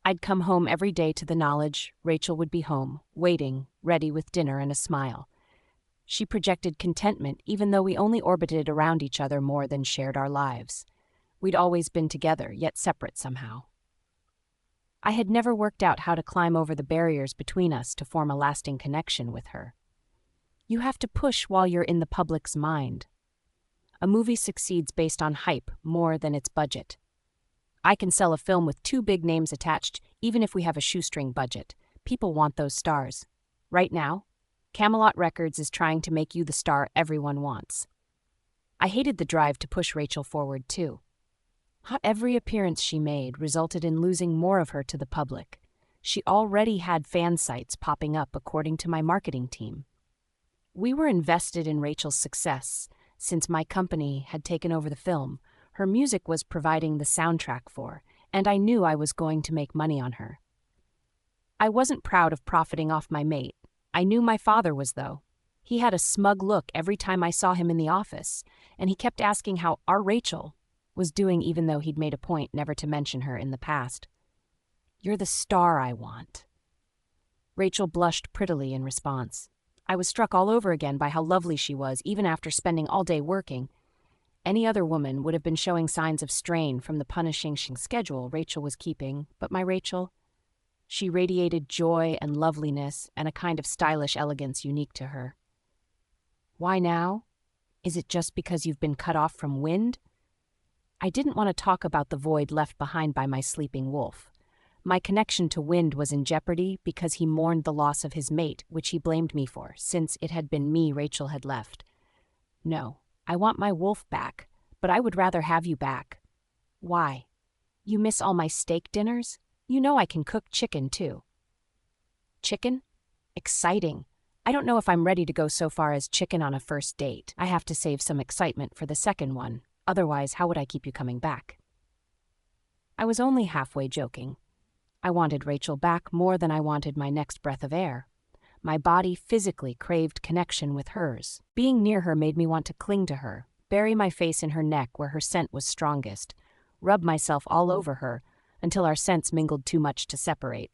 I'd come home every day to the knowledge Rachel would be home, waiting, ready with dinner and a smile. She projected contentment even though we only orbited around each other more than shared our lives. We'd always been together, yet separate somehow. I had never worked out how to climb over the barriers between us to form a lasting connection with her. You have to push while you're in the public's mind. A movie succeeds based on hype more than its budget. I can sell a film with 2 big names attached, even if we have a shoestring budget. People want those stars. Right now, Camelot Records is trying to make you the star everyone wants. I hated the drive to push Rachel forward, too. Every appearance she made resulted in losing more of her to the public. She already had fan sites popping up according to my marketing team. We were invested in Rachel's success. Since my company had taken over the film, her music was providing the soundtrack for, and I knew I was going to make money on her. I wasn't proud of profiting off my mate. I knew my father was, though. He had a smug look every time I saw him in the office, and he kept asking how our Rachel was doing even though he'd made a point never to mention her in the past. You're the star I want. Rachel blushed prettily in response. I was struck all over again by how lovely she was, even after spending all day working. Any other woman would have been showing signs of strain from the punishing schedule Rachel was keeping, but my Rachel, she radiated joy and loveliness and a kind of stylish elegance unique to her. Why now? Is it just because you've been cut off from wind? I didn't want to talk about the void left behind by my sleeping wolf. My connection to Wind was in jeopardy because he mourned the loss of his mate, which he blamed me for, since it had been me Rachel had left. No, I want my wolf back, but I would rather have you back. Why? You miss all my steak dinners? You know I can cook chicken, too. Chicken? Exciting. I don't know if I'm ready to go so far as chicken on a first date. I have to save some excitement for the second one. Otherwise, how would I keep you coming back? I was only halfway joking. I wanted Rachel back more than I wanted my next breath of air. My body physically craved connection with hers. Being near her made me want to cling to her, bury my face in her neck where her scent was strongest, rub myself all over her until our scents mingled too much to separate.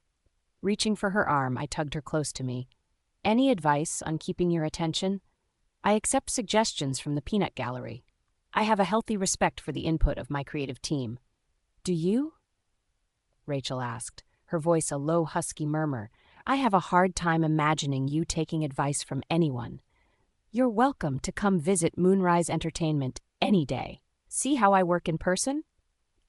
Reaching for her arm, I tugged her close to me. Any advice on keeping your attention? I accept suggestions from the peanut gallery. I have a healthy respect for the input of my creative team. Do you? Rachel asked, her voice a low, husky murmur. I have a hard time imagining you taking advice from anyone. You're welcome to come visit Moonrise Entertainment any day. See how I work in person?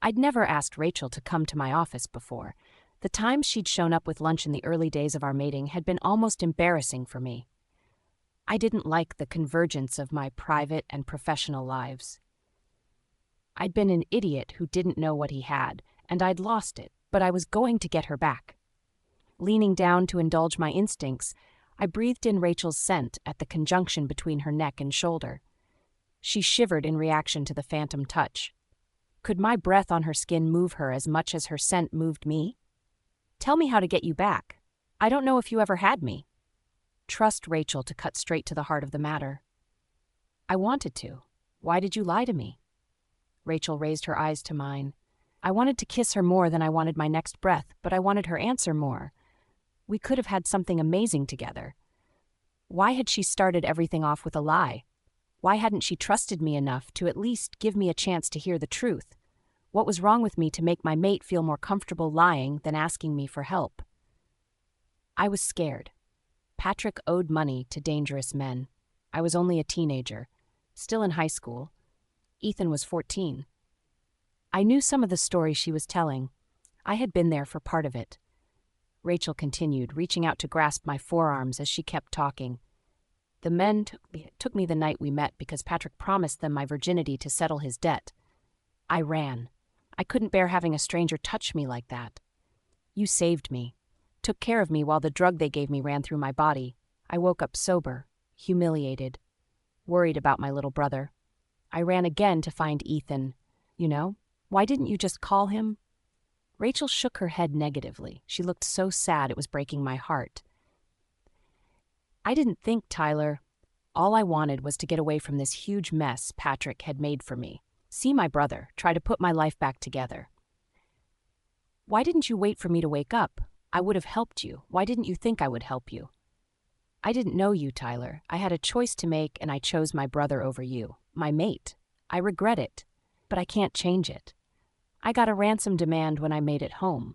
I'd never asked Rachel to come to my office before. The times she'd shown up with lunch in the early days of our mating had been almost embarrassing for me. I didn't like the convergence of my private and professional lives. I'd been an idiot who didn't know what he had, and I'd lost it, but I was going to get her back. Leaning down to indulge my instincts, I breathed in Rachel's scent at the conjunction between her neck and shoulder. She shivered in reaction to the phantom touch. Could my breath on her skin move her as much as her scent moved me? Tell me how to get you back. I don't know if you ever had me. Trust Rachel to cut straight to the heart of the matter. I wanted to. Why did you lie to me? Rachel raised her eyes to mine. I wanted to kiss her more than I wanted my next breath, but I wanted her answer more. We could have had something amazing together. Why had she started everything off with a lie? Why hadn't she trusted me enough to at least give me a chance to hear the truth? What was wrong with me to make my mate feel more comfortable lying than asking me for help? I was scared. Patrick owed money to dangerous men. I was only a teenager. still in high school. Ethan was 14. I knew some of the story she was telling. I had been there for part of it. Rachel continued, reaching out to grasp my forearms as she kept talking. The men took me the night we met because Patrick promised them my virginity to settle his debt. I ran. I couldn't bear having a stranger touch me like that. You saved me, took care of me while the drug they gave me ran through my body. I woke up sober, humiliated, worried about my little brother. I ran again to find Ethan. Why didn't you just call him? Rachel shook her head negatively. She looked so sad it was breaking my heart. I didn't think, Tyler. All I wanted was to get away from this huge mess Patrick had made for me. See my brother, try to put my life back together. Why didn't you wait for me to wake up? I would have helped you. Why didn't you think I would help you? I didn't know you, Tyler. I had a choice to make, and I chose my brother over you, my mate. I regret it, but I can't change it. I got a ransom demand when I made it home.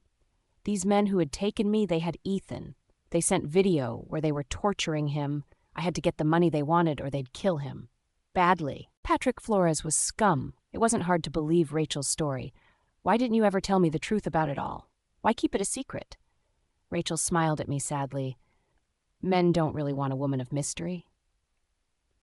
These men who had taken me, they had Ethan. They sent video where they were torturing him. I had to get the money they wanted or they'd kill him. Badly. Patrick Flores was scum. It wasn't hard to believe Rachel's story. Why didn't you ever tell me the truth about it all? Why keep it a secret? Rachel smiled at me sadly. Men don't really want a woman of mystery.